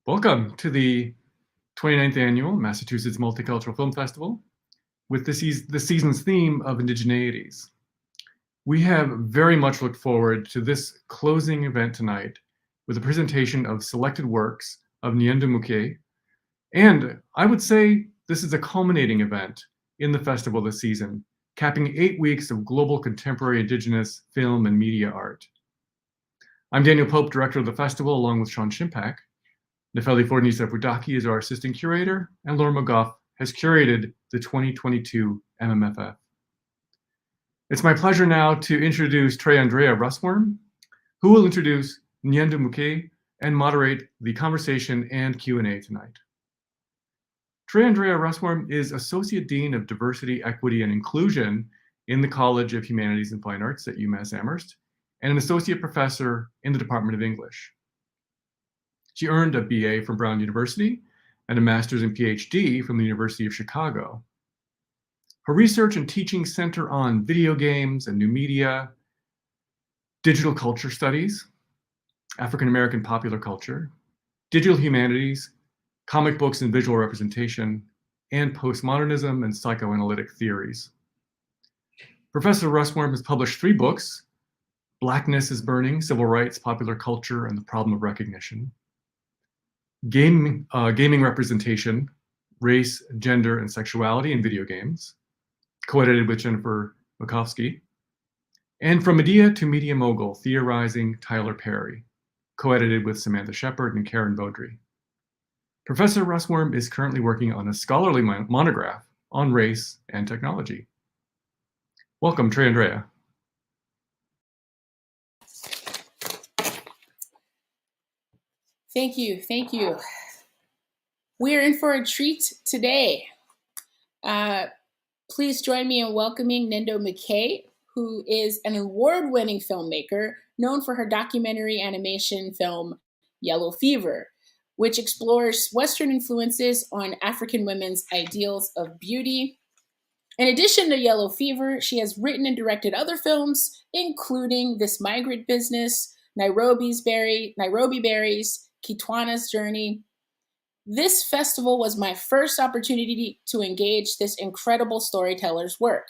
Welcome to the 29th Annual Massachusetts Multicultural Film Festival with this season's theme of indigeneities. We have very much looked forward to this closing event tonight with a presentation of selected works of Ng'endo Mukii, and I would say this is a culminating event in the festival this season, capping 8 weeks of global contemporary indigenous film and media art. I'm Daniel Pope, director of the festival, along with Sean Shimpak. Nefeli Fornisa-Budaki is our assistant curator, and Laura McGough has curated the 2022 MMFF. It's my pleasure now to introduce TreaAndrea Russworm, who will introduce Ng'endo Mukii and moderate the conversation and Q&A tonight. TreaAndrea Russworm is Associate Dean of Diversity, Equity, and Inclusion in the College of Humanities and Fine Arts at UMass Amherst, and an Associate Professor in the Department of English. She earned a BA from Brown University and a master's and PhD from the University of Chicago. Her research and teaching center on video games and new media, digital culture studies, African American popular culture, digital humanities, comic books and visual representation, and postmodernism and psychoanalytic theories. Professor Russworm has published 3 books: Blackness is Burning, Civil Rights, Popular Culture, and the Problem of Recognition; Gaming Representation, Race, Gender, and Sexuality in Video Games, co-edited with Jennifer Makovsky; and From Medea to Media Mogul, Theorizing Tyler Perry, co-edited with Samantha Shepard and Karen Beaudry. Professor Russworm is currently working on a scholarly monograph on race and technology. Welcome, TreaAndrea. Thank you. We're in for a treat today. Please join me in welcoming Ng'endo Mukii, who is an award-winning filmmaker known for her documentary animation film, Yellow Fever, which explores Western influences on African women's ideals of beauty. In addition to Yellow Fever, she has written and directed other films, including This Migrant Business, Nairobi Berries, Kitwana's Journey. This festival was my first opportunity to engage this incredible storyteller's work.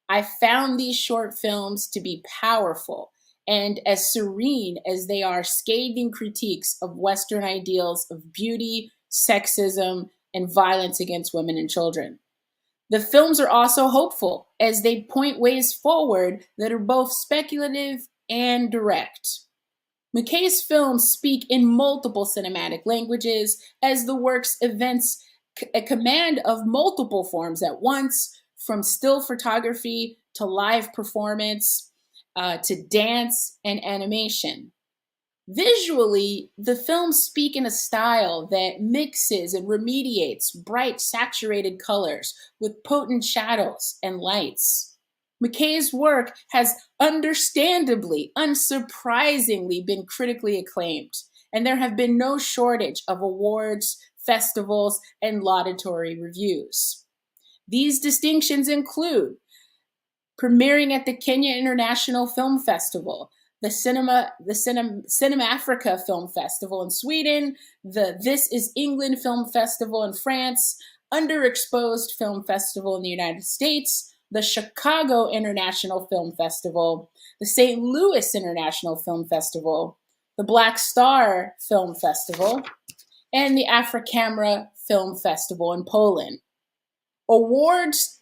I found these short films to be powerful and as serene as they are scathing critiques of Western ideals of beauty, sexism, and violence against women and children. The films are also hopeful as they point ways forward that are both speculative and direct. Mukii's films speak in multiple cinematic languages as the works evince a command of multiple forms at once, from still photography to live performance to dance and animation. Visually, the films speak in a style that mixes and remediates bright, saturated colors with potent shadows and lights. Mukii's work has understandably, unsurprisingly been critically acclaimed, and there have been no shortage of awards, festivals, and laudatory reviews. These distinctions include premiering at the Kenya International Film Festival, the Cinema Africa Film Festival in Sweden, the This Is England Film Festival in France, Underexposed Film Festival in the United States, the Chicago International Film Festival, the St. Louis International Film Festival, the Black Star Film Festival, and the Africamera Film Festival in Poland. Awards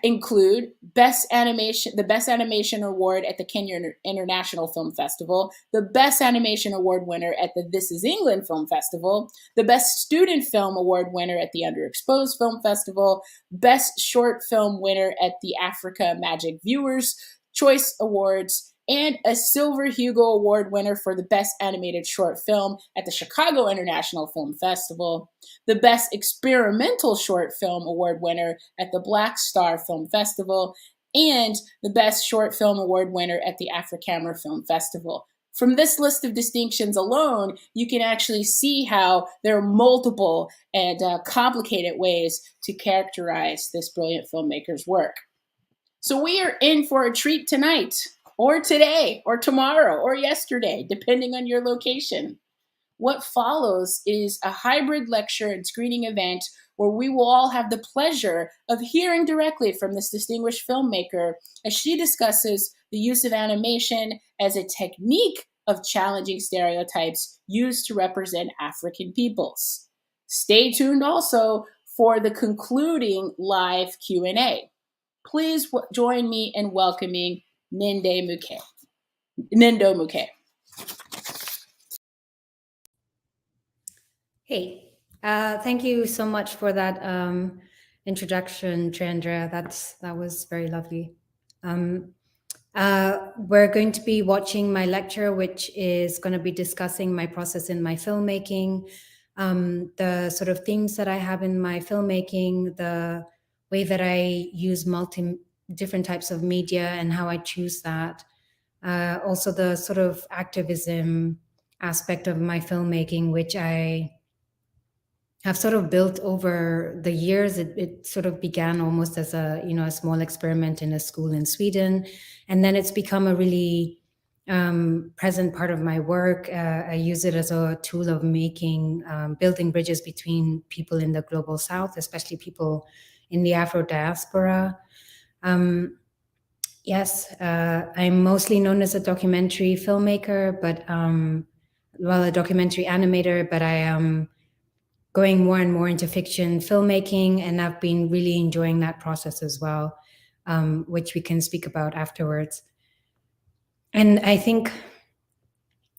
include the Best Animation Award at the Kenya International Film Festival, the Best Animation Award winner at the This Is England Film Festival, the Best Student Film Award winner at the Underexposed Film Festival, Best Short Film winner at the Africa Magic Viewers Choice Awards, and a Silver Hugo Award winner for the Best Animated Short Film at the Chicago International Film Festival, the Best Experimental Short Film Award winner at the Black Star Film Festival, and the Best Short Film Award winner at the Africamera Film Festival. From this list of distinctions alone, you can actually see how there are multiple and complicated ways to characterize this brilliant filmmaker's work. So we are in for a treat tonight, or today, or tomorrow, or yesterday, depending on your location. What follows is a hybrid lecture and screening event where we will all have the pleasure of hearing directly from this distinguished filmmaker as she discusses the use of animation as a technique of challenging stereotypes used to represent African peoples. Stay tuned also for the concluding live Q&A. Please join me in welcoming Ng'endo Mukii. Ng'endo Mukii. Hey, thank you so much for that introduction, TreaAndrea. That was very lovely. We're going to be watching my lecture, which is going to be discussing my process in my filmmaking, the sort of themes that I have in my filmmaking, the way that I use different types of media and how I choose that. Also the sort of activism aspect of my filmmaking, which I have sort of built over the years. It sort of began almost as a small experiment in a school in Sweden, and then it's become a really present part of my work. I use it as a tool of building bridges between people in the global South, especially people in the Afro diaspora. Yes, I'm mostly known as a documentary filmmaker, but a documentary animator, but I am going more and more into fiction filmmaking, and I've been really enjoying that process as well, which we can speak about afterwards. And I think,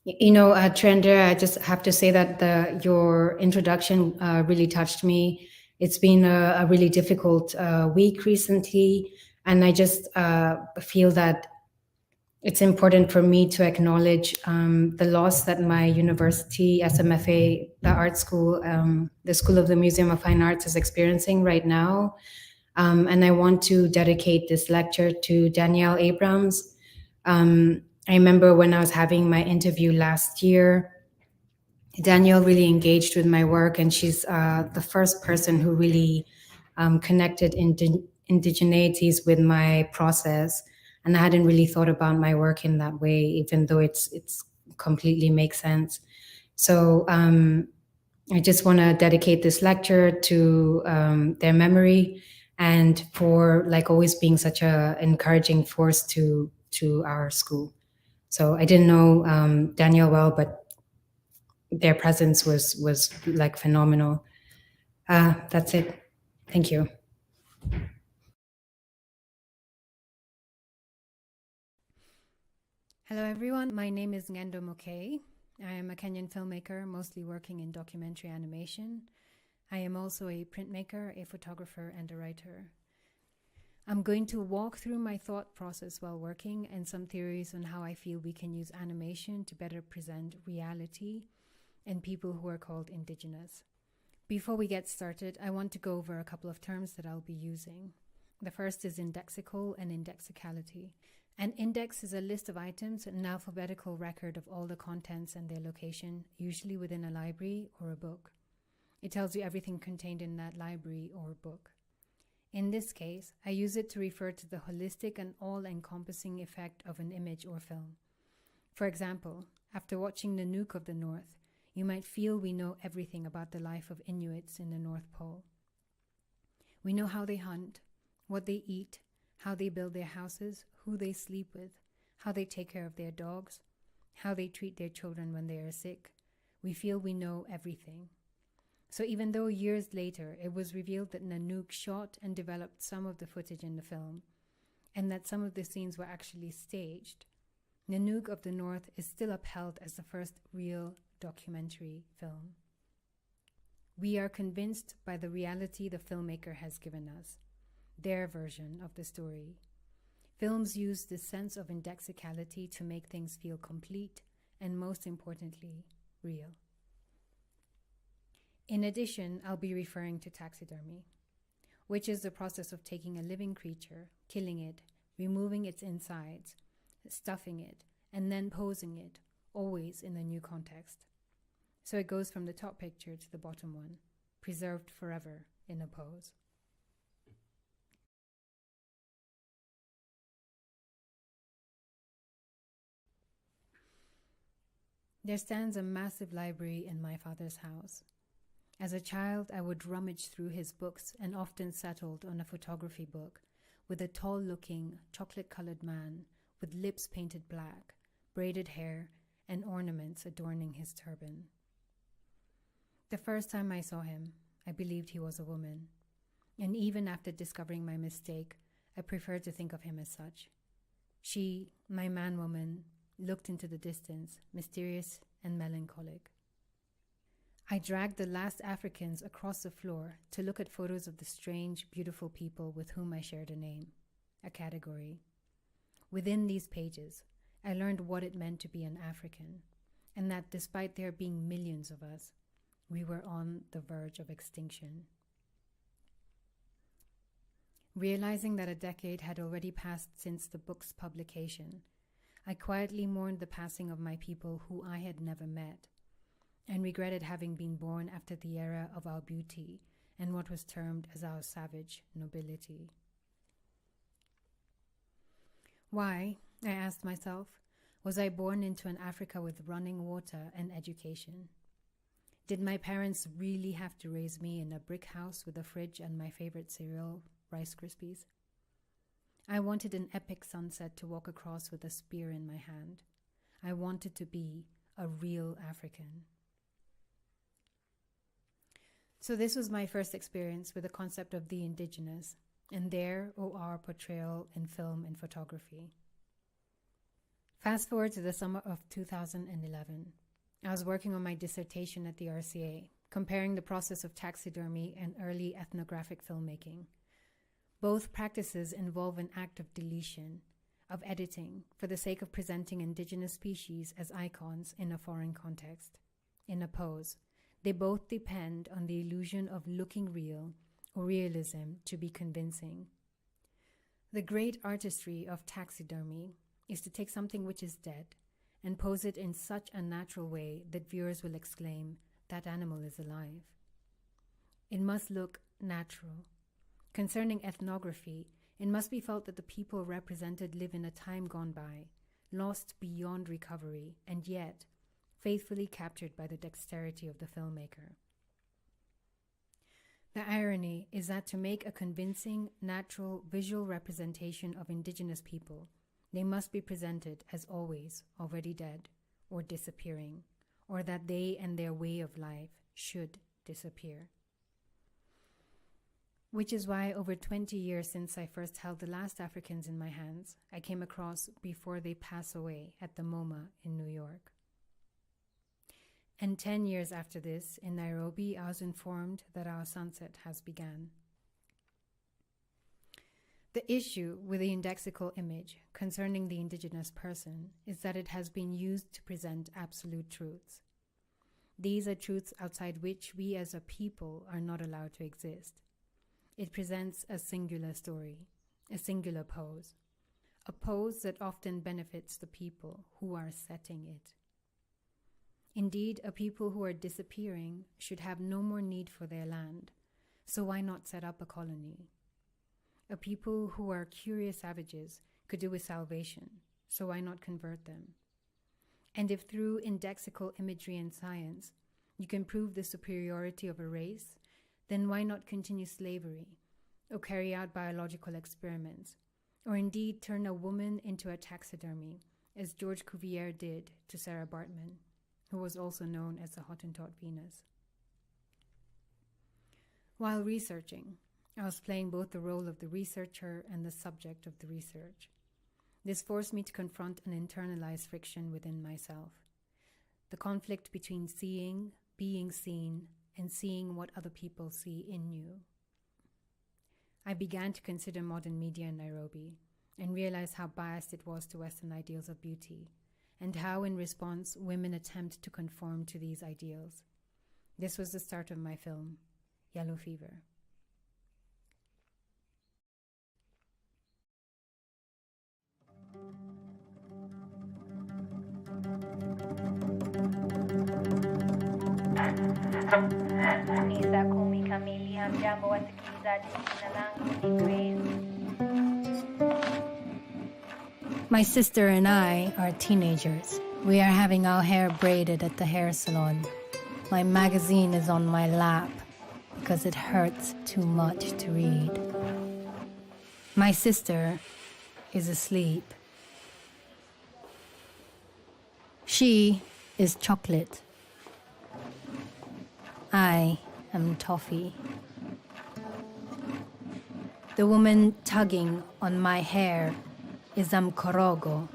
TreaAndrea, I just have to say that your introduction really touched me. It's been a really difficult week recently, and I just feel that it's important for me to acknowledge the loss that my university, SMFA, the art school, the School of the Museum of Fine Arts is experiencing right now. And I want to dedicate this lecture to Danielle Abrams. I remember when I was having my interview last year, Danielle really engaged with my work, and she's the first person who really connected indigeneities with my process. And I hadn't really thought about my work in that way, even though it's completely makes sense. So I just want to dedicate this lecture to their memory, and for always being such a encouraging force to our school. So I didn't know Danielle well, but their presence was phenomenal. That's it. Thank you. Hello, everyone. My name is Ng'endo Mukii. I am a Kenyan filmmaker, mostly working in documentary animation. I am also a printmaker, a photographer, and a writer. I'm going to walk through my thought process while working and some theories on how I feel we can use animation to better present reality and people who are called indigenous. Before we get started, I want to go over a couple of terms that I'll be using. The first is indexical and indexicality. An index is a list of items, an alphabetical record of all the contents and their location, usually within a library or a book. It tells you everything contained in that library or book. In this case, I use it to refer to the holistic and all-encompassing effect of an image or film. For example, after watching Nanook of the North, you might feel we know everything about the life of Inuits in the North Pole. We know how they hunt, what they eat, how they build their houses, who they sleep with, how they take care of their dogs, how they treat their children when they are sick. We feel we know everything. So even though years later it was revealed that Nanook shot and developed some of the footage in the film, and that some of the scenes were actually staged, Nanook of the North is still upheld as the first real documentary film. We are convinced by the reality the filmmaker has given us, their version of the story. Films use this sense of indexicality to make things feel complete and, most importantly, real. In addition, I'll be referring to taxidermy, which is the process of taking a living creature, killing it, removing its insides, stuffing it, and then posing it, always in a new context. So it goes from the top picture to the bottom one, preserved forever in a pose. There stands a massive library in my father's house. As a child, I would rummage through his books and often settled on a photography book with a tall-looking, chocolate-colored man with lips painted black, braided hair, and ornaments adorning his turban. The first time I saw him, I believed he was a woman, and even after discovering my mistake, I preferred to think of him as such. She, my man-woman, looked into the distance, mysterious and melancholic. I dragged the last Africans across the floor to look at photos of the strange, beautiful people with whom I shared a name, a category. Within these pages, I learned what it meant to be an African, and that despite there being millions of us, we were on the verge of extinction. Realizing that a decade had already passed since the book's publication, I quietly mourned the passing of my people who I had never met, and regretted having been born after the era of our beauty and what was termed as our savage nobility. Why, I asked myself, was I born into an Africa with running water and education? Did my parents really have to raise me in a brick house with a fridge and my favorite cereal, Rice Krispies? I wanted an epic sunset to walk across with a spear in my hand. I wanted to be a real African. So this was my first experience with the concept of the indigenous and their or our portrayal in film and photography. Fast forward to the summer of 2011. I was working on my dissertation at the RCA, comparing the process of taxidermy and early ethnographic filmmaking. Both practices involve an act of deletion, of editing, for the sake of presenting indigenous species as icons in a foreign context, in a pose. They both depend on the illusion of looking real or realism to be convincing. The great artistry of taxidermy is to take something which is dead and pose it in such a natural way that viewers will exclaim, "That animal is alive." It must look natural. Concerning ethnography, it must be felt that the people represented live in a time gone by, lost beyond recovery, and yet faithfully captured by the dexterity of the filmmaker. The irony is that to make a convincing, natural, visual representation of indigenous people, they must be presented as always already dead or disappearing, or that they and their way of life should disappear. Which is why over 20 years since I first held the last Africans in my hands, I came across Before They Pass Away at the MoMA in New York. And 10 years after this, in Nairobi, I was informed that our sunset has begun. The issue with the indexical image concerning the indigenous person is that it has been used to present absolute truths. These are truths outside which we as a people are not allowed to exist. It presents a singular story, a singular pose, a pose that often benefits the people who are setting it. Indeed, a people who are disappearing should have no more need for their land, so why not set up a colony? A people who are curious savages could do with salvation, so why not convert them? And if through indexical imagery and science you can prove the superiority of a race, then why not continue slavery, or carry out biological experiments, or indeed turn a woman into a taxidermy, as George Cuvier did to Sarah Bartman, who was also known as the Hottentot Venus. While researching, I was playing both the role of the researcher and the subject of the research. This forced me to confront an internalized friction within myself, the conflict between seeing, being seen, and seeing what other people see in you. I began to consider modern media in Nairobi and realized how biased it was to Western ideals of beauty, and how in response women attempt to conform to these ideals. This was the start of my film, Yellow Fever. Kanisa kumi kamili, hamjambo wasikilizaji, jina langu ni Grace. My sister and I are teenagers. We are having our hair braided at the hair salon. My magazine is on my lap because it hurts too much to read. My sister is asleep. She is chocolate. I am toffee. The woman tugging on my hair is mkorogo,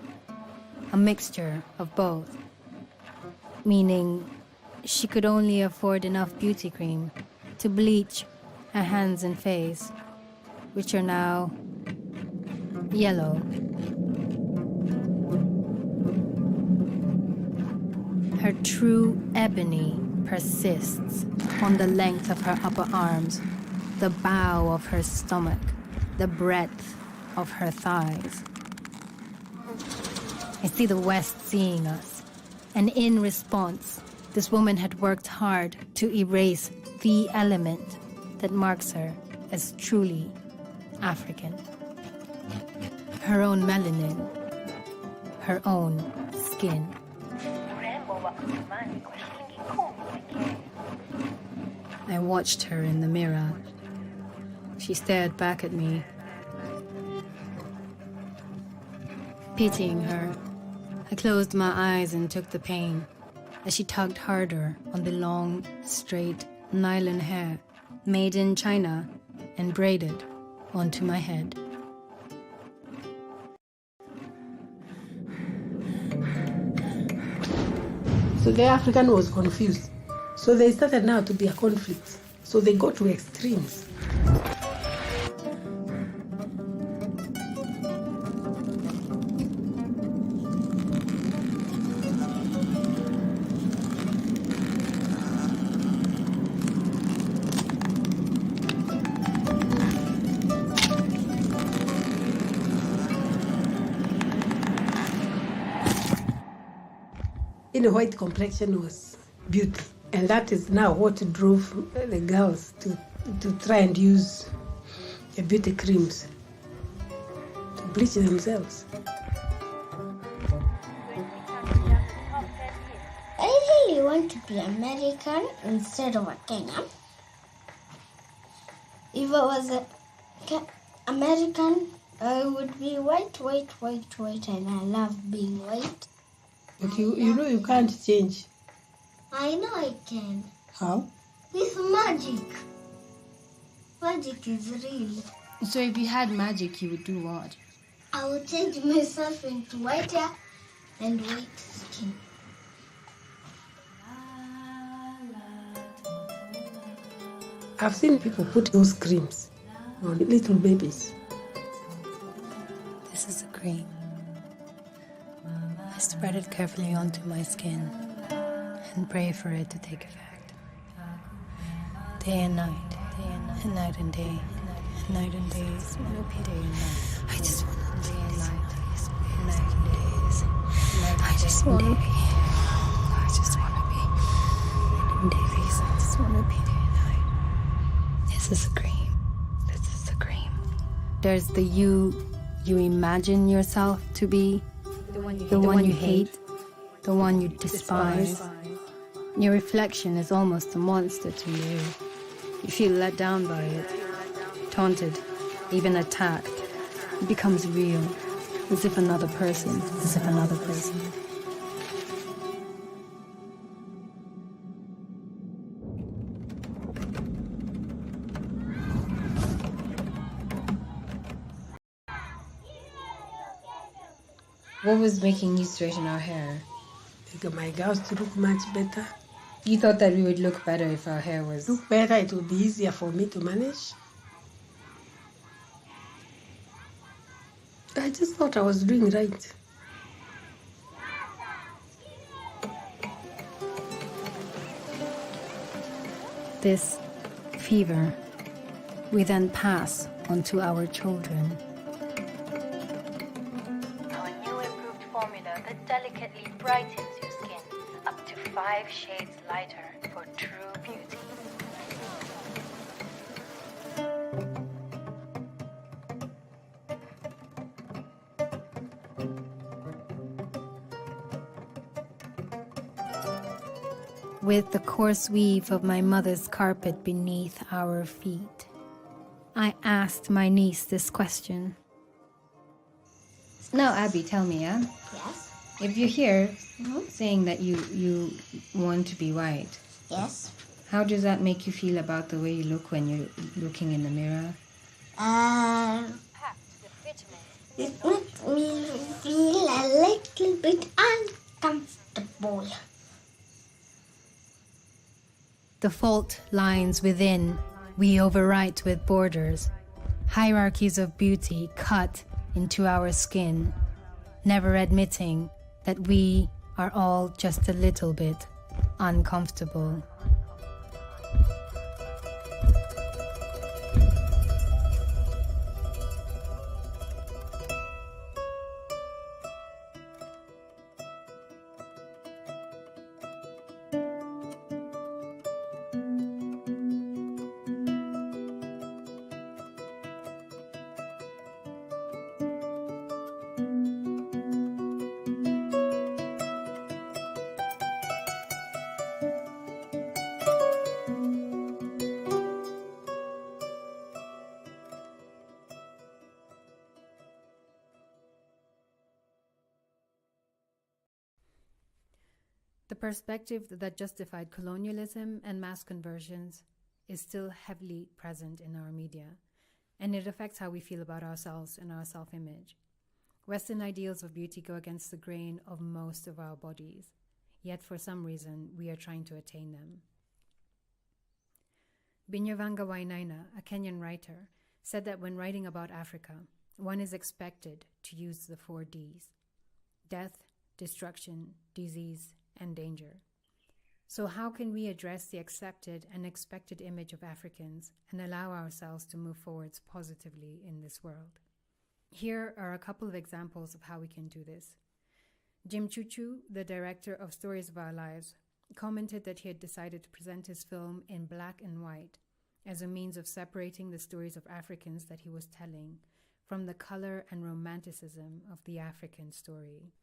a mixture of both, meaning she could only afford enough beauty cream to bleach her hands and face, which are now yellow. Her true ebony persists on the length of her upper arms, the bow of her stomach, the breadth of her thighs. I see the West seeing us, and in response, this woman had worked hard to erase the element that marks her as truly African. Her own melanin, her own skin. I watched her in the mirror. She stared back at me. Pitying her, I closed my eyes and took the pain as she tugged harder on the long, straight nylon hair made in China and braided onto my head. So the African was confused. So they started now to be a conflict. So they go to extremes. In a white complexion was beauty. And that is now what drove the girls to try and use the beauty creams to bleach themselves. I really want to be American instead of a Kenyan. If I was American, I would be white, and I love being white. But you know you can't change. I know I can. How? With magic. Magic is real. So if you had magic, you would do what? I would change myself into white hair and white skin. I've seen people put those creams on little babies. This is a cream. I spread it carefully onto my skin and pray for it to take effect. Day and night, and night and day, and night and days, day and night. I just want to day and night, night and days. I just want to be. I just want to be. Night and days. I just want to be day and night. This is a cream. This is a cream. There's the you imagine yourself to be, the one you hate, the one you despise. Your reflection is almost a monster to you. You feel let down by it, taunted, even attacked. It becomes real, as if another person. What was making you straighten our hair? Like my girls to look much better. You thought that we would look better if our hair was... Look better, it would be easier for me to manage. I just thought I was doing right. This fever we then pass on to our children. Our new improved formula that delicately brightens your skin up to 5 shades lighter for true beauty. with the coarse weave of my mother's carpet beneath our feet. I asked my niece this question. Now, Abby, tell me, yeah? Yes. If you're here saying that you want to be white, Yes. how does that make you feel about the way you look when you're looking in the mirror? It makes me feel a little bit uncomfortable. The fault lines within, we overwrite with borders. Hierarchies of beauty cut into our skin, never admitting that we are all just a little bit uncomfortable. The perspective that justified colonialism and mass conversions is still heavily present in our media, and it affects how we feel about ourselves and our self-image. Western ideals of beauty go against the grain of most of our bodies, yet for some reason we are trying to attain them. Binyavanga Wainaina, a Kenyan writer, said that when writing about Africa, one is expected to use the 4 Ds: death, destruction, disease, and danger. So how can we address the accepted and expected image of Africans and allow ourselves to move forwards positively in this world? Here are a couple of examples of how we can do this. Jim Chuchu, the director of Stories of Our Lives, commented that he had decided to present his film in black and white as a means of separating the stories of Africans that he was telling from the color and romanticism of the African story.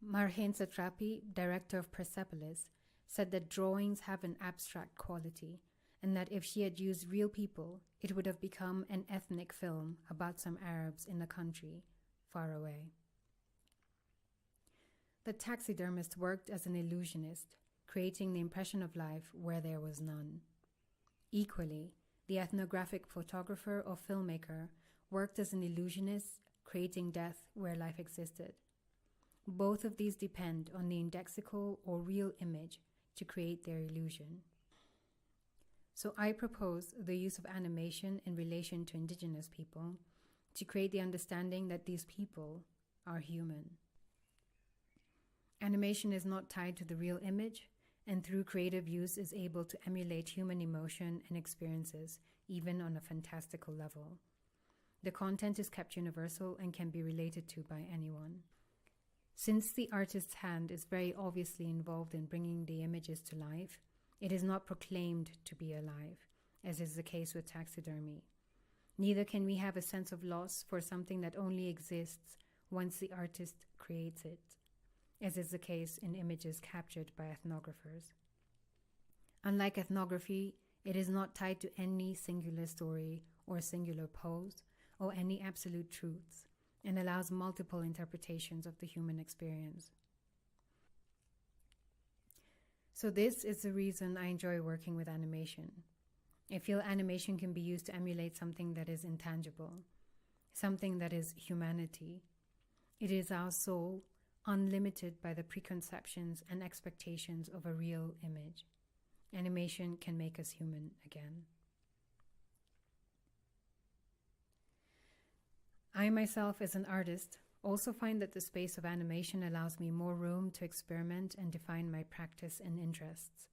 Marhen Satrapi, director of Persepolis, said that drawings have an abstract quality and that if she had used real people, it would have become an ethnic film about some Arabs in a country far away. The taxidermist worked as an illusionist, creating the impression of life where there was none. Equally, the ethnographic photographer or filmmaker worked as an illusionist, creating death where life existed. Both of these depend on the indexical or real image to create their illusion. So I propose the use of animation in relation to indigenous people to create the understanding that these people are human. Animation is not tied to the real image, and through creative use is able to emulate human emotion and experiences, even on a fantastical level. The content is kept universal and can be related to by anyone. Since the artist's hand is very obviously involved in bringing the images to life, it is not proclaimed to be alive, as is the case with taxidermy. Neither can we have a sense of loss for something that only exists once the artist creates it, as is the case in images captured by ethnographers. Unlike ethnography, it is not tied to any singular story or singular pose or any absolute truths, and allows multiple interpretations of the human experience. So this is the reason I enjoy working with animation. I feel animation can be used to emulate something that is intangible, something that is humanity. It is our soul, unlimited by the preconceptions and expectations of a real image. Animation can make us human again. I myself, as an artist, also find that the space of animation allows me more room to experiment and define my practice and interests.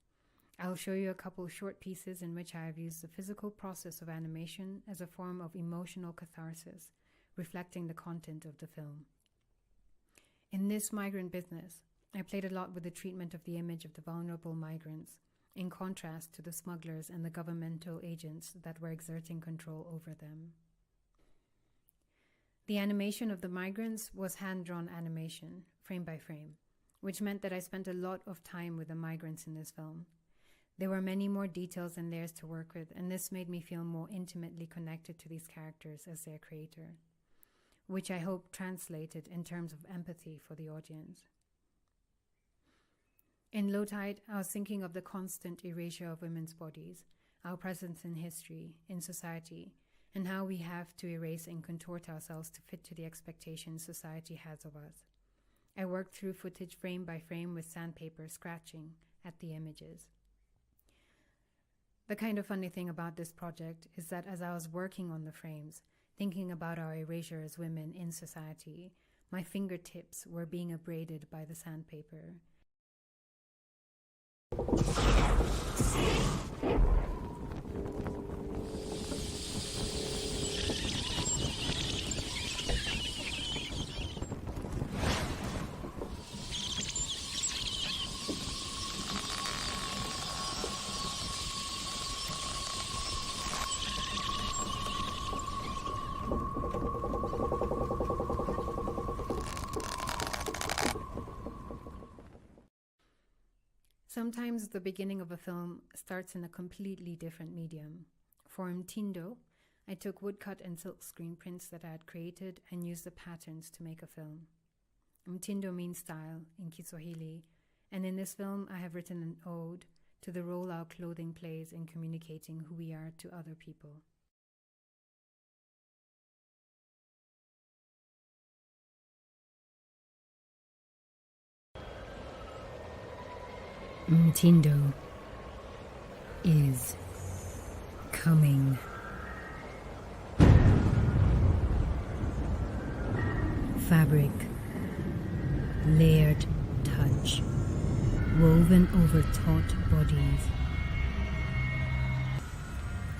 I'll show you a couple of short pieces in which I have used the physical process of animation as a form of emotional catharsis, reflecting the content of the film. In this migrant business, I played a lot with the treatment of the image of the vulnerable migrants, in contrast to the smugglers and the governmental agents that were exerting control over them. The animation of the migrants was hand-drawn animation, frame by frame, which meant that I spent a lot of time with the migrants in this film. There were many more details and layers to work with, and this made me feel more intimately connected to these characters as their creator, which I hope translated in terms of empathy for the audience. In Low Tide, I was thinking of the constant erasure of women's bodies, our presence in history, in society, and how we have to erase and contort ourselves to fit to the expectations society has of us. I worked through footage frame by frame with sandpaper, scratching at the images. The kind of funny thing about this project is that as I was working on the frames, thinking about our erasure as women in society, my fingertips were being abraded by the sandpaper. Sometimes the beginning of a film starts in a completely different medium. For Mtindo, I took woodcut and silkscreen prints that I had created and used the patterns to make a film. Mtindo means style in Kiswahili, and in this film I have written an ode to the role our clothing plays in communicating who we are to other people. Mtindo is coming. Fabric, layered touch, woven over taut bodies,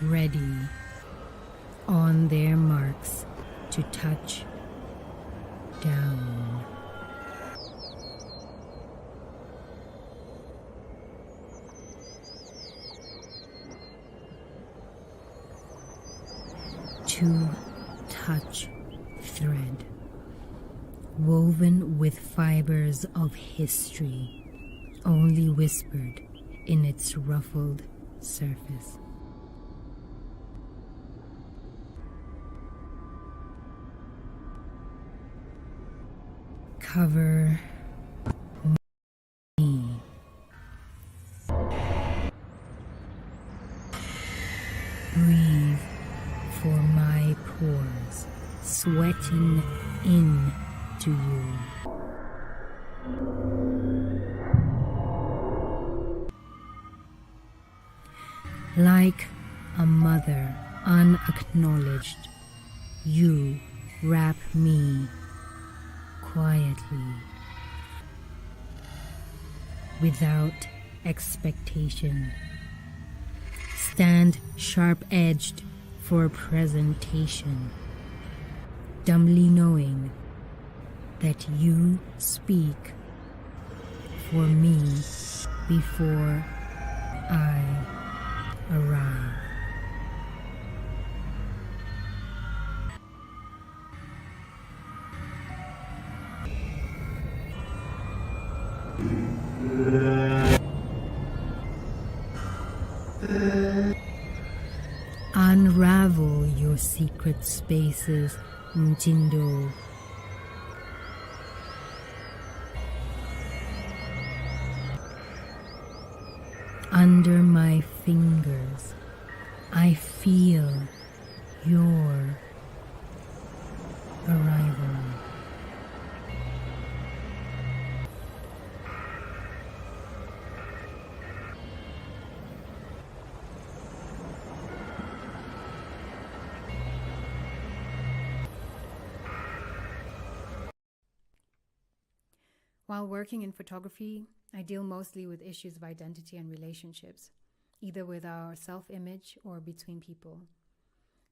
ready, on their marks to touch down. To touch thread, woven with fibers of history, only whispered in its ruffled surface. Cover me. Breathe for my pores, sweating into you. Like a mother unacknowledged, you wrap me quietly, without expectation. Stand sharp-edged for presentation, dumbly knowing that you speak for me before I arrive. Unravel your secret spaces, Mtindo. Under my fingers, I feel your arrival. While working in photography, I deal mostly with issues of identity and relationships, either with our self-image or between people.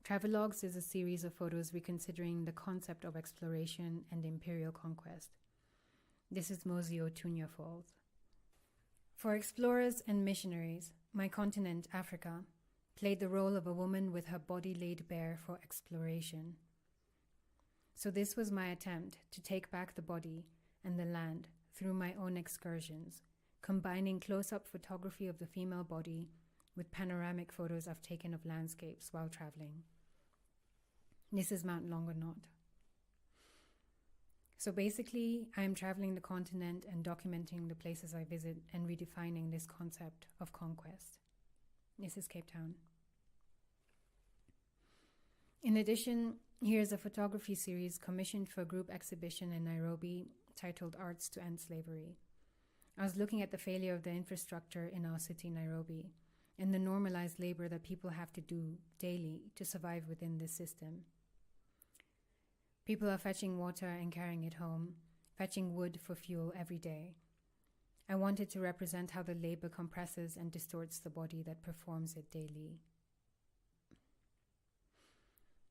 Travelogues is a series of photos reconsidering the concept of exploration and imperial conquest. This is Mosio Tunya Falls. For explorers and missionaries, my continent, Africa, played the role of a woman with her body laid bare for exploration. So this was my attempt to take back the body and the land through my own excursions, combining close-up photography of the female body with panoramic photos I've taken of landscapes while traveling. This is Mount Longonot. So basically, I am traveling the continent and documenting the places I visit and redefining this concept of conquest. This is Cape Town. In addition, here's a photography series commissioned for a group exhibition in Nairobi titled Arts to End Slavery. I was looking at the failure of the infrastructure in our city, Nairobi, and the normalized labor that people have to do daily to survive within this system. People are fetching water and carrying it home, fetching wood for fuel every day. I wanted to represent how the labor compresses and distorts the body that performs it daily.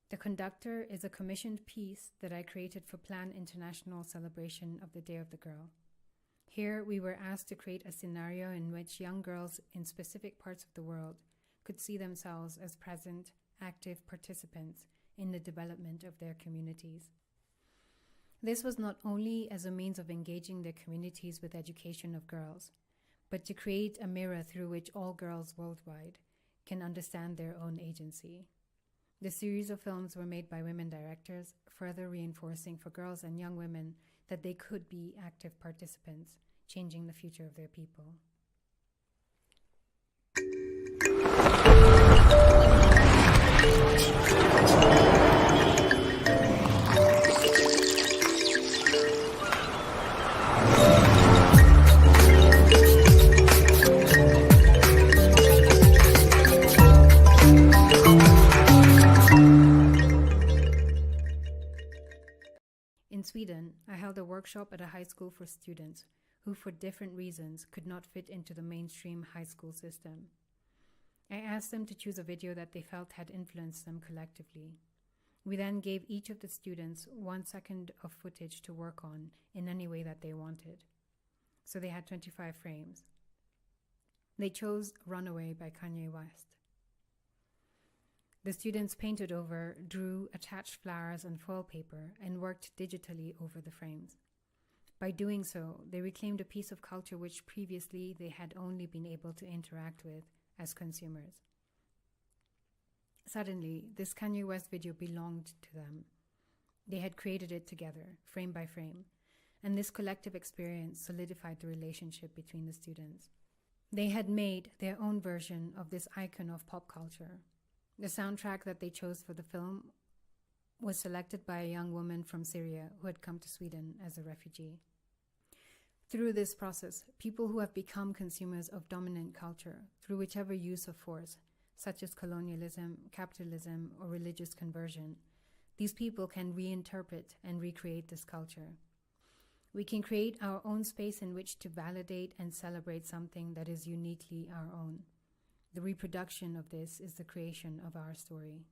The Conductor is a commissioned piece that I created for Plan International celebration of the Day of the Girl. Here, we were asked to create a scenario in which young girls in specific parts of the world could see themselves as present, active participants in the development of their communities. This was not only as a means of engaging their communities with education of girls, but to create a mirror through which all girls worldwide can understand their own agency. The series of films were made by women directors, further reinforcing for girls and young women that they could be active participants, changing the future of their people. In Sweden, I held a workshop at a high school for students who, for different reasons, could not fit into the mainstream high school system. I asked them to choose a video that they felt had influenced them collectively. We then gave each of the students 1 second of footage to work on in any way that they wanted. So they had 25 frames. They chose Runaway by Kanye West. The students painted over, drew, attached flowers and foil paper, and worked digitally over the frames. By doing so, they reclaimed a piece of culture which previously they had only been able to interact with as consumers. Suddenly, this Kanye West video belonged to them. They had created it together, frame by frame, and this collective experience solidified the relationship between the students. They had made their own version of this icon of pop culture. The soundtrack that they chose for the film was selected by a young woman from Syria who had come to Sweden as a refugee. Through this process, people who have become consumers of dominant culture through whichever use of force, such as colonialism, capitalism, or religious conversion, these people can reinterpret and recreate this culture. We can create our own space in which to validate and celebrate something that is uniquely our own. The reproduction of this is the creation of our story.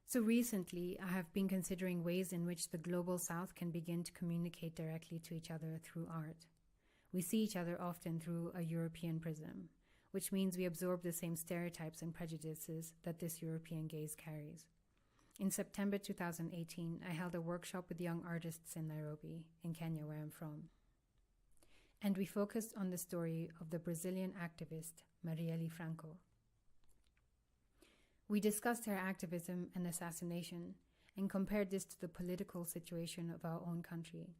So recently, I have been considering ways in which the global South can begin to communicate directly to each other through art. We see each other often through a European prism, which means we absorb the same stereotypes and prejudices that this European gaze carries. In September 2018, I held a workshop with young artists in Nairobi, in Kenya, where I'm from. And we focused on the story of the Brazilian activist Marielle Franco. We discussed her activism and assassination and compared this to the political situation of our own country.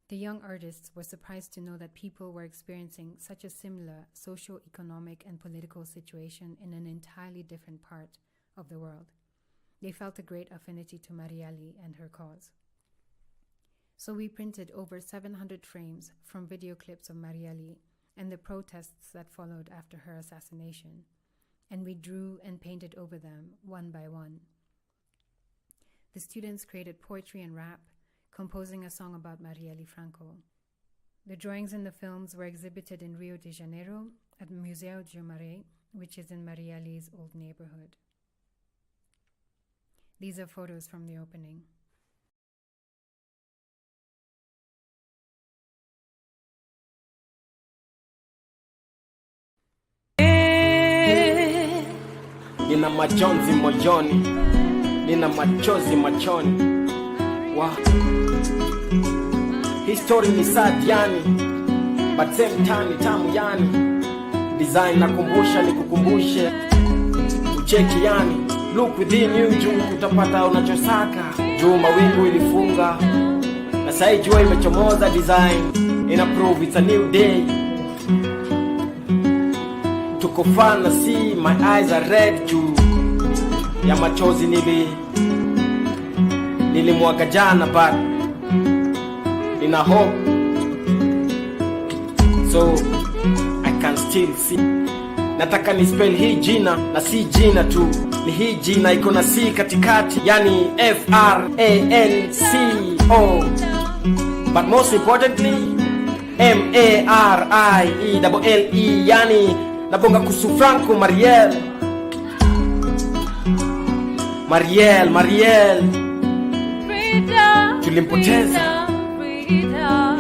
The young artists were surprised to know that people were experiencing such a similar socio-economic and political situation in an entirely different part of the world. They felt a great affinity to Marielle and her cause. So we printed over 700 frames from video clips of Marielle and the protests that followed after her assassination, and we drew and painted over them one by one. The students created poetry and rap, composing a song about Marielle Franco. The drawings in the films were exhibited in Rio de Janeiro at Museu de Maré, which is in Marielle's old neighborhood. These are photos from the opening. Nina majonzi moyoni, nina machozi machoni. Wow. History ni sad yani, but same time ni tamu yani. Design nakumbusha nikukumbushe, ucheki yani. Look within you, juu utapata unachosaka. Juu mawingu ilifunga, na sai jua imechomoza. Design ina prove it's a new day. Tuko fan na see, my eyes are red juu ya machozi nilimwaga jana, but nina hope, so I can still see. Nataka ni spell hii jina, na si jina tu, ni hii jina iko na C katikati, yani F-R-A-N-C-O, but most importantly M-A-R-I-E-L-L-E, yani nabonga kuhusu Franco Marielle.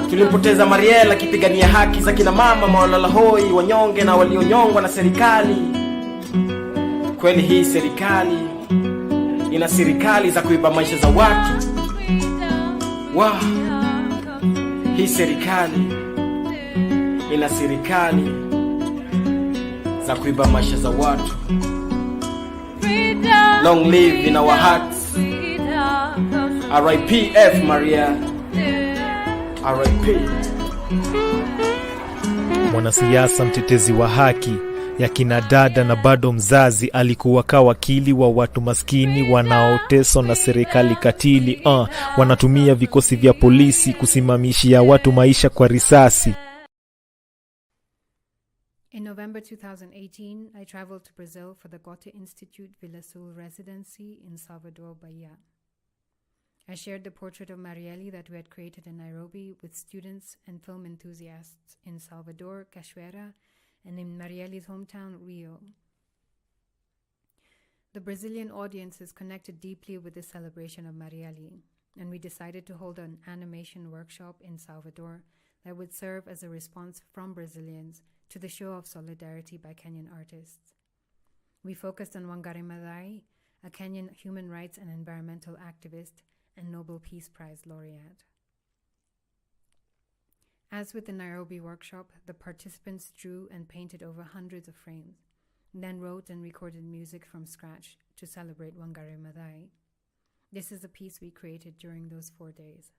Tulimpoteza Marielle akipigania haki za kina mama, mawalala hoi, wanyonge na walionyongwa na serikali. Kweli hii serikali ina serikali za kuiba maisha za watu. Wow. Hii serikali ina serikali za kuiba maisha za watu. Long live in our hearts. R.I.P.F. Maria. R.I.P. Mwanasiasa mtetezi wa haki ya kina dada na bado mzazi, alikuwa wakili wa watu maskini wanaoteswa na serikali katili. Wanatumia vikosi vya polisi kusimamishia watu maisha kwa risasi. In November 2018, I traveled to Brazil for the Goethe Institute Villa Sul residency in Salvador, Bahia. I shared the portrait of Marielle that we had created in Nairobi with students and film enthusiasts in Salvador, Cachoeira, and in Marielle's hometown, Rio. The Brazilian audiences connected deeply with the celebration of Marielle, and we decided to hold an animation workshop in Salvador that would serve as a response from Brazilians to the show of solidarity by Kenyan artists. We focused on Wangari Maathai, a Kenyan human rights and environmental activist and Nobel Peace Prize laureate. As with the Nairobi workshop, the participants drew and painted over hundreds of frames, then wrote and recorded music from scratch to celebrate Wangari Maathai. This is a piece we created during those 4 days.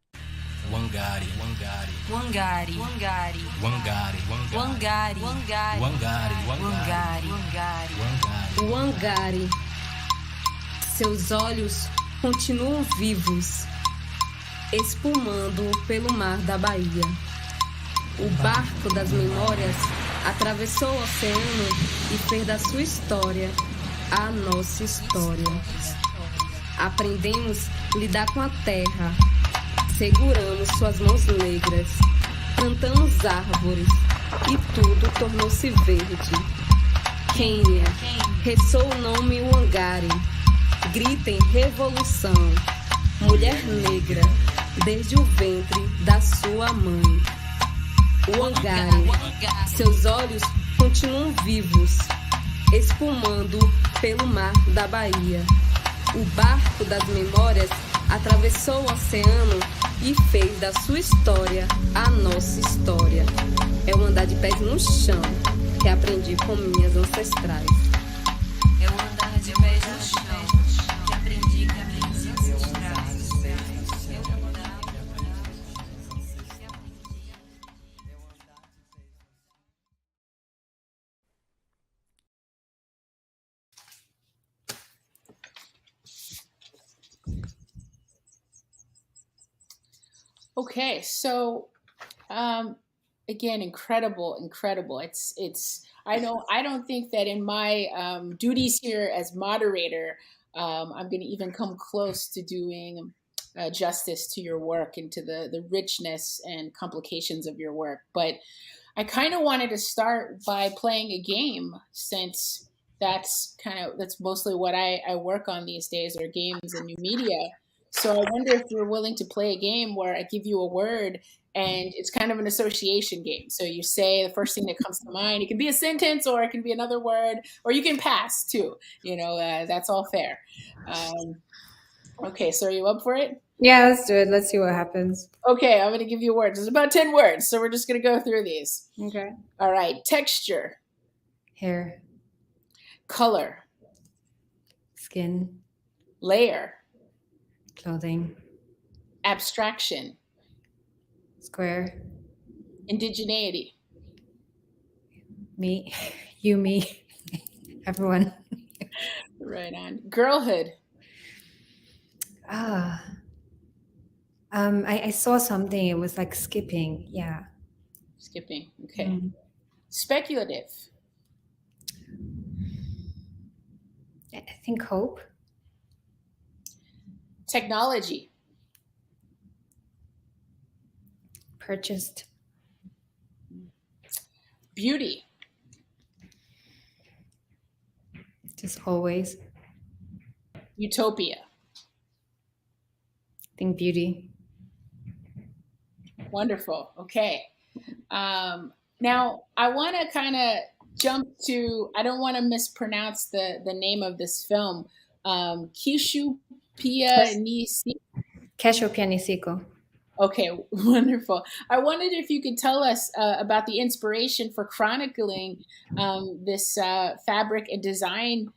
Wangari, Wangari, Wangari, Wangari, Wangari, Wangari, Wangari, Wangari, Wangari, Wangari. Seus olhos continuam vivos, espumando pelo mar da Bahia. O barco das memórias atravessou o oceano e fez da sua história a nossa história. Aprendemos a lidar com a terra, seguramos suas mãos negras, plantamos árvores e tudo tornou-se verde. Quênia, ressoa o nome Wangari, gritem revolução, mulher negra, desde o ventre da sua mãe. Wangari, seus olhos continuam vivos, espumando pelo mar da Bahia. O barco das memórias atravessou o oceano e fez da sua história a nossa história. É o andar de pés no chão que aprendi com minhas ancestrais. É o andar de pés no chão que aprendi com minhas ancestrais. Okay, so again, incredible. It's. I don't think that in my duties here as moderator, I'm going to even come close to doing justice to your work and to the richness and complications of your work. But I kind of wanted to start by playing a game, since that's mostly what I work on these days, are games and new media. So I wonder if you're willing to play a game where I give you a word and it's kind of an association game. So you say the first thing that comes to mind. It can be a sentence or it can be another word, or you can pass too. That's all fair. Okay, so are you up for it? Yeah, let's do it. Let's see what happens. Okay, I'm going to give you words. There's about 10 words, so we're just going to go through these. Okay. All right. Texture. Hair. Color. Skin. Layer. Clothing. Abstraction. Square. Indigeneity. Me. You, me. Everyone. Right on. Girlhood. I saw something. It was like skipping. Yeah. Skipping. Okay. Speculative. I think hope. Technology. Purchased. Beauty. Just always. Utopia. I think beauty. Wonderful. Okay. Now I want to kind of jump to, I don't want to mispronounce the name of this film. Kesho ni Siku. Kesho ni Siku. Okay, wonderful. I wondered if you could tell us about the inspiration for chronicling this fabric and design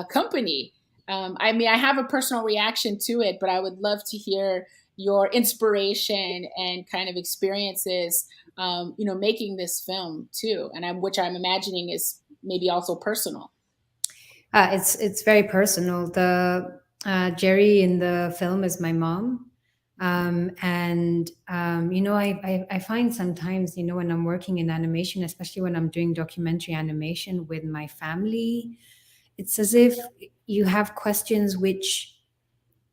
company. I have a personal reaction to it, but I would love to hear your inspiration and kind of experiences, making this film too, and which I'm imagining is maybe also personal. It's very personal. The Jerry in the film is my mom. I find sometimes, when I'm working in animation, especially when I'm doing documentary animation with my family, it's as if you have questions which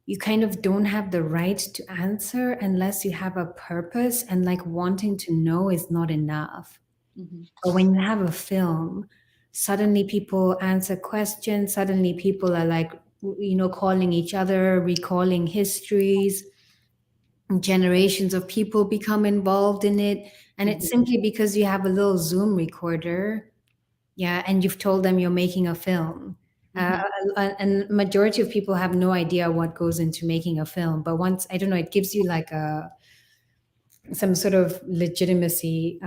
you kind of don't have the right to answer unless you have a purpose, and like wanting to know is not enough. Mm-hmm. But when you have a film, suddenly people answer questions, suddenly people are like, calling each other, recalling histories. Generations of people become involved in it, and it's simply because you have a little Zoom recorder, and you've told them you're making a film. And majority of people have no idea what goes into making a film, but once, I don't know, it gives you like some sort of legitimacy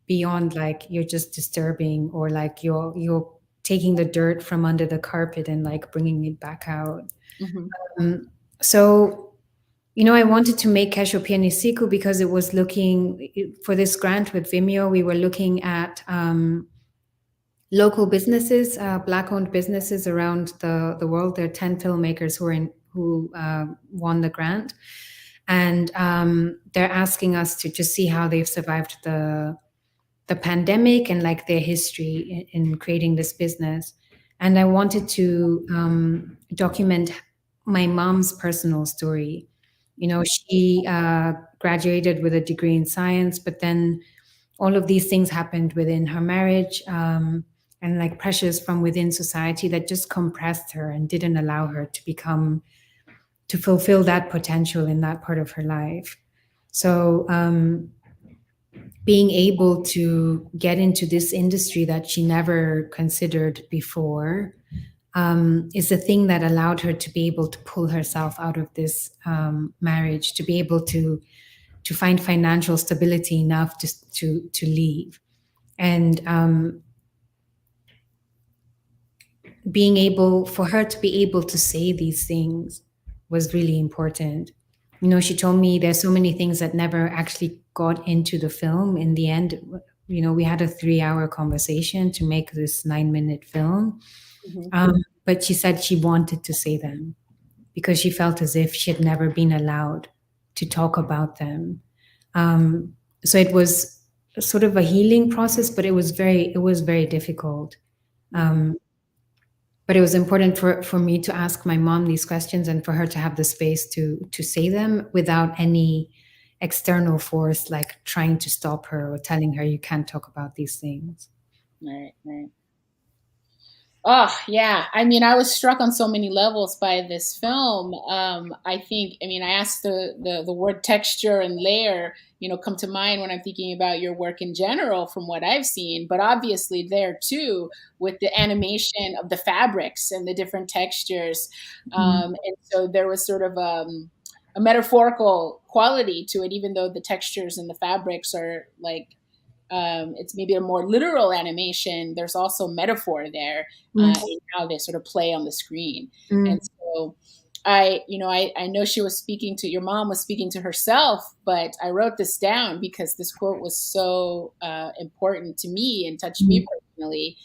beyond like you're just disturbing, or like you're taking the dirt from under the carpet and like bringing it back out. So I wanted to make Kesho ni Siku because it was looking, for this grant with Vimeo, we were looking at local businesses, Black-owned businesses around the world. There are 10 filmmakers who won the grant. And they're asking us to just see how they've survived the pandemic and like their history in creating this business. And I wanted to document my mom's personal story. She graduated with a degree in science, but then all of these things happened within her marriage, and like pressures from within society that just compressed her and didn't allow her to fulfill that potential in that part of her life. So being able to get into this industry that she never considered before, is the thing that allowed her to be able to pull herself out of this marriage, to be able to find financial stability enough to leave. And being able for her to be able to say these things was really important. She told me there's so many things that never actually got into the film. In the end, we had a 3-hour conversation to make this 9-minute film. But she said she wanted to say them because she felt as if she had never been allowed to talk about them. So it was sort of a healing process, but it was very difficult. But it was important for me to ask my mom these questions and for her to have the space to say them without any external force, like trying to stop her or telling her you can't talk about these things. Right. Oh, yeah. I mean, I was struck on so many levels by this film. I asked the word texture and layer, come to mind when I'm thinking about your work in general from what I've seen, but obviously there too, with the animation of the fabrics and the different textures. And so there was sort of a metaphorical quality to it, even though the textures and the fabrics are like, it's maybe a more literal animation. There's also metaphor there in how they sort of play on the screen. And so I know she was your mom was speaking to herself, but I wrote this down because this quote was so important to me and touched me personally.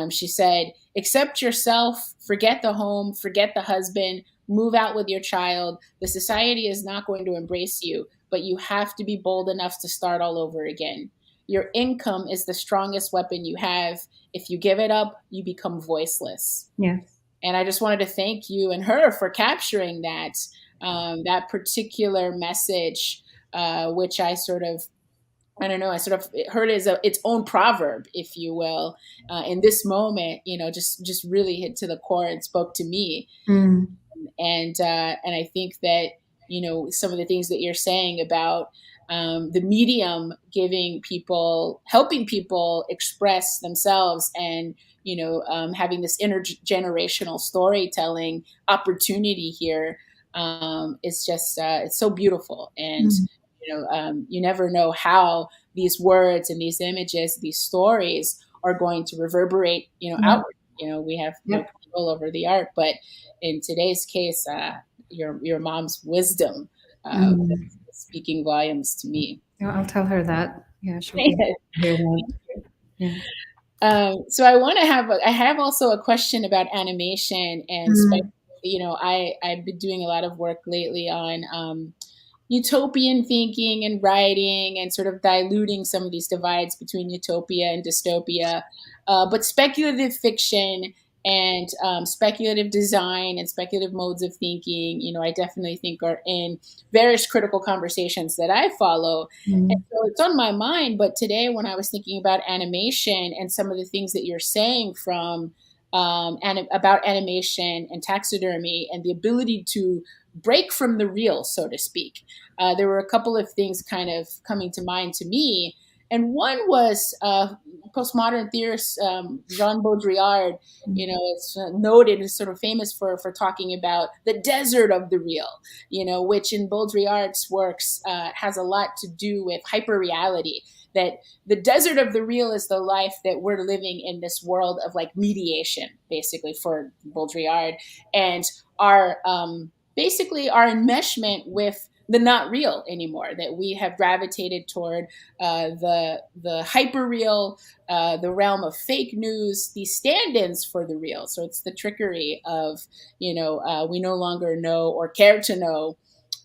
She said, "Accept yourself, forget the home, forget the husband, move out with your child. The society is not going to embrace you, but you have to be bold enough to start all over again. Your income is the strongest weapon you have. If you give it up, you become voiceless." Yes. And I just wanted to thank you and her for capturing that particular message, which I sort of heard as its own proverb, if you will, in this moment, just really hit to the core and spoke to me. And I think that, some of the things that you're saying about the medium helping people express themselves and, having this intergenerational storytelling opportunity here is just, it's so beautiful. And, you never know how these words and these images, these stories are going to reverberate, outward. We have no control over the art, but in today's case, your mom's wisdom is speaking volumes to me. I'll tell her that. Yeah, she'll hear that. Yeah. So I have also a question about animation and, I've been doing a lot of work lately on utopian thinking and writing and sort of diluting some of these divides between utopia and dystopia. But speculative fiction and speculative design and speculative modes of thinking, I definitely think are in various critical conversations that I follow. And so it's on my mind. But today, when I was thinking about animation and some of the things that you're saying from about animation and taxidermy and the ability to break from the real, so to speak, there were a couple of things kind of coming to mind to me. And one was postmodern theorist Jean Baudrillard, is noted and sort of famous for talking about the desert of the real, which in Baudrillard's works has a lot to do with hyperreality. That the desert of the real is the life that we're living in this world of like mediation, basically, for Baudrillard, and our basically our enmeshment with the not real anymore, that we have gravitated toward the hyperreal, the realm of fake news, these stand-ins for the real. So it's the trickery of, we no longer know or care to know,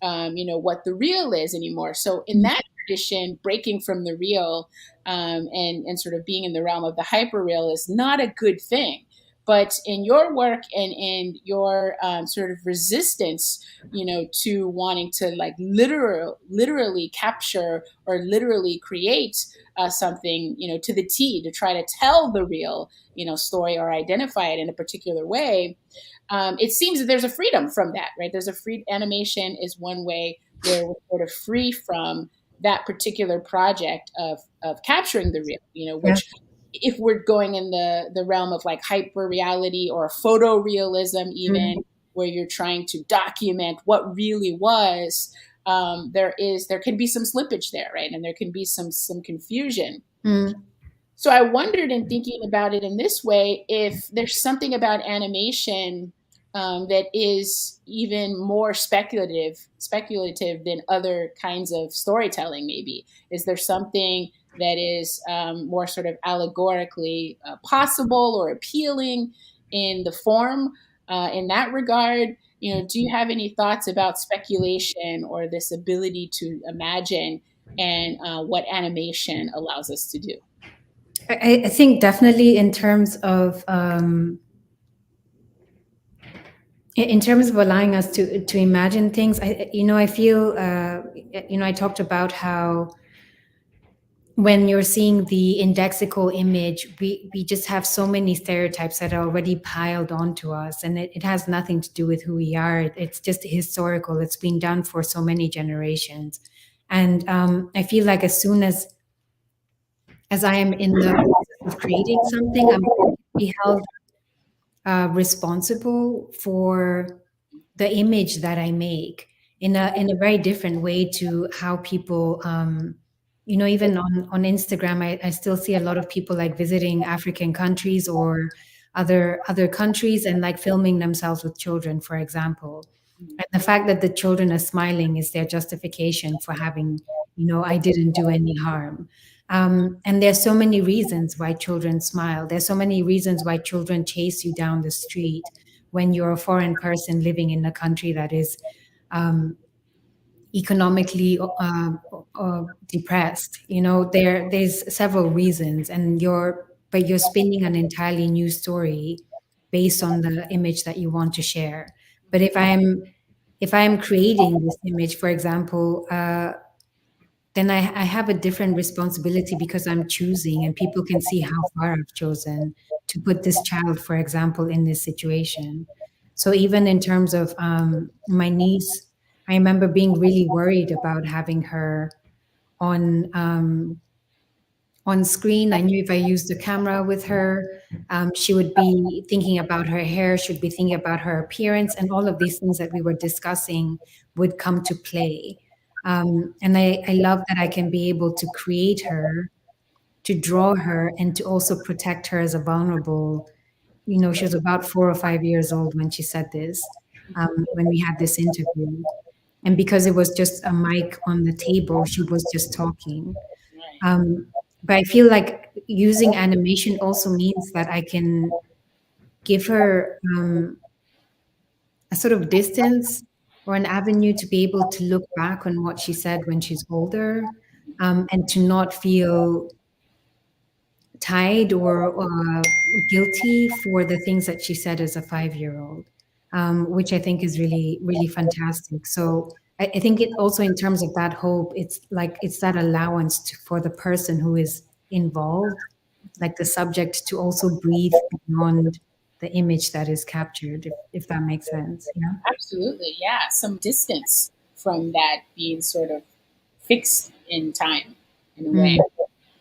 what the real is anymore. So in that tradition, breaking from the real and sort of being in the realm of the hyperreal is not a good thing. But in your work and in your sort of resistance, to wanting to like literally capture or literally create something, to the T, to try to tell the real, story or identify it in a particular way, it seems that there's a freedom from that, right? There's a free animation is one way where we're sort of free from that particular project of capturing the real, which if we're going in the realm of like hyper reality or photorealism, even where you're trying to document what really was, there can be some slippage there, right? And there can be some confusion. So I wondered, in thinking about it in this way, if there's something about animation that is even more speculative than other kinds of storytelling. Maybe is there something that is more sort of allegorically possible or appealing in the form in that regard? Do you have any thoughts about speculation or this ability to imagine and what animation allows us to do? I think definitely in terms of allowing us to imagine things, I feel, I talked about how when you're seeing the indexical image, we just have so many stereotypes that are already piled onto us, and it has nothing to do with who we are. It's just historical. It's been done for so many generations. And I feel like as soon as I am in the process of creating something, I'm going to be held responsible for the image that I make in a very different way to how people, even on Instagram, I still see a lot of people like visiting African countries or other countries and like filming themselves with children, for example. And the fact that the children are smiling is their justification for having, I didn't do any harm. And there's so many reasons why children smile. There's so many reasons why children chase you down the street when you're a foreign person living in a country that is economically depressed. There's several reasons, and you're spinning an entirely new story based on the image that you want to share. But if I'm creating this image, for example, then I have a different responsibility because I'm choosing, and people can see how far I've chosen to put this child, for example, in this situation. So even in terms of my niece, I remember being really worried about having her on screen. I knew if I used the camera with her, she would be thinking about her hair, she would be thinking about her appearance, and all of these things that we were discussing would come to play. And I love that I can be able to create her, to draw her, and to also protect her as a vulnerable. She was about 4 or 5 years old when she said this, when we had this interview. And because it was just a mic on the table, she was just talking. But I feel like using animation also means that I can give her a sort of distance or an avenue to be able to look back on what she said when she's older, and to not feel tied or guilty for the things that she said as a 5-year-old, which I think is really, really fantastic. So I think it also, in terms of that hope, it's that allowance for the person who is involved, like the subject, to also breathe beyond the image that is captured, if that makes sense. Yeah. Absolutely. Yeah. Some distance from that being sort of fixed in time in a way.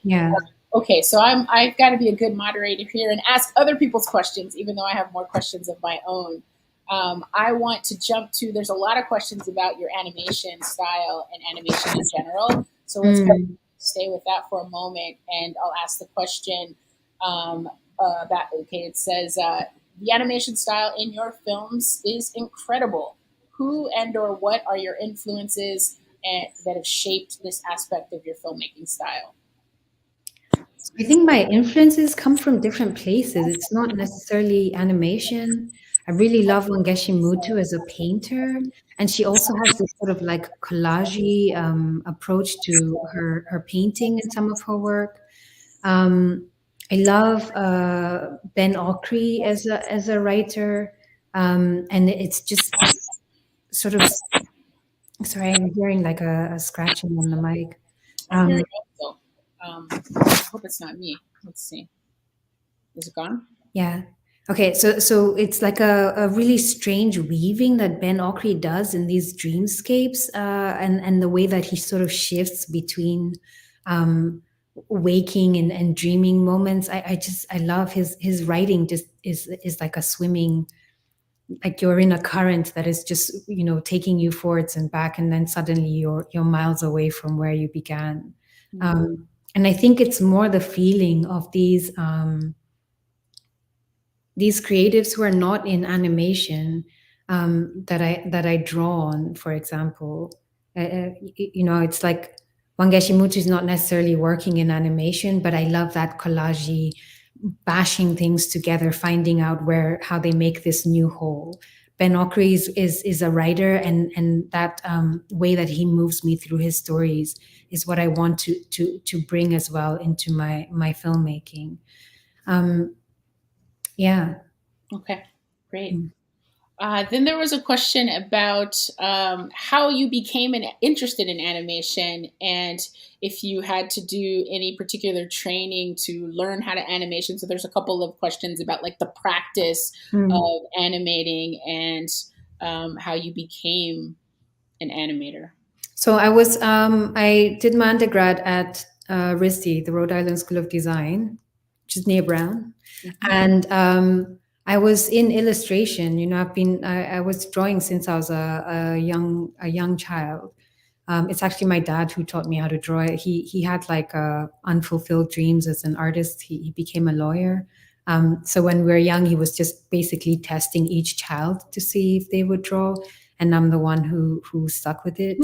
Yeah. Okay, so I've got to be a good moderator here and ask other people's questions, even though I have more questions of my own. I want to jump to, there's a lot of questions about your animation style and animation in general. So let's kind of stay with that for a moment, and I'll ask the question it says, the animation style in your films is incredible. Who and or what are your influences that have shaped this aspect of your filmmaking style? I think my influences come from different places. It's not necessarily animation. I really love Wangeshi Mutu as a painter, and she also has this sort of like collage approach to her painting in some of her work. I love Ben Okri as a writer, and it's just sort of. Sorry, I'm hearing like a scratching on the mic. I hope it's not me. Let's see. Is it gone? Yeah. Okay. So it's like a really strange weaving that Ben Okri does in these dreamscapes, and the way that he sort of shifts between waking and dreaming moments. I love his writing. Just is like a swimming, like you're in a current that is just, you know, taking you forwards and back, and then suddenly you're miles away from where you began. And I think it's more the feeling of these creatives who are not in animation that I draw on. For example, you know, it's like Wangeshi Mutu is not necessarily working in animation, but I love that collage, bashing things together, finding out how they make this new whole. Ben Okri is a writer, and that way that he moves me through his stories is what I want to bring as well into my filmmaking. Yeah. Okay, great. Then there was a question about how you became interested in animation, and if you had to do any particular training to learn how to animation. So there's a couple of questions about like the practice of animating and how you became an animator. So I did my undergrad at RISD, the Rhode Island School of Design, which is near Brown. And I was in illustration. You know, I was drawing since I was a young child. It's actually my dad who taught me how to draw. He had like unfulfilled dreams as an artist. He became a lawyer. So when we were young, he was just basically testing each child to see if they would draw, and I'm the one who stuck with it.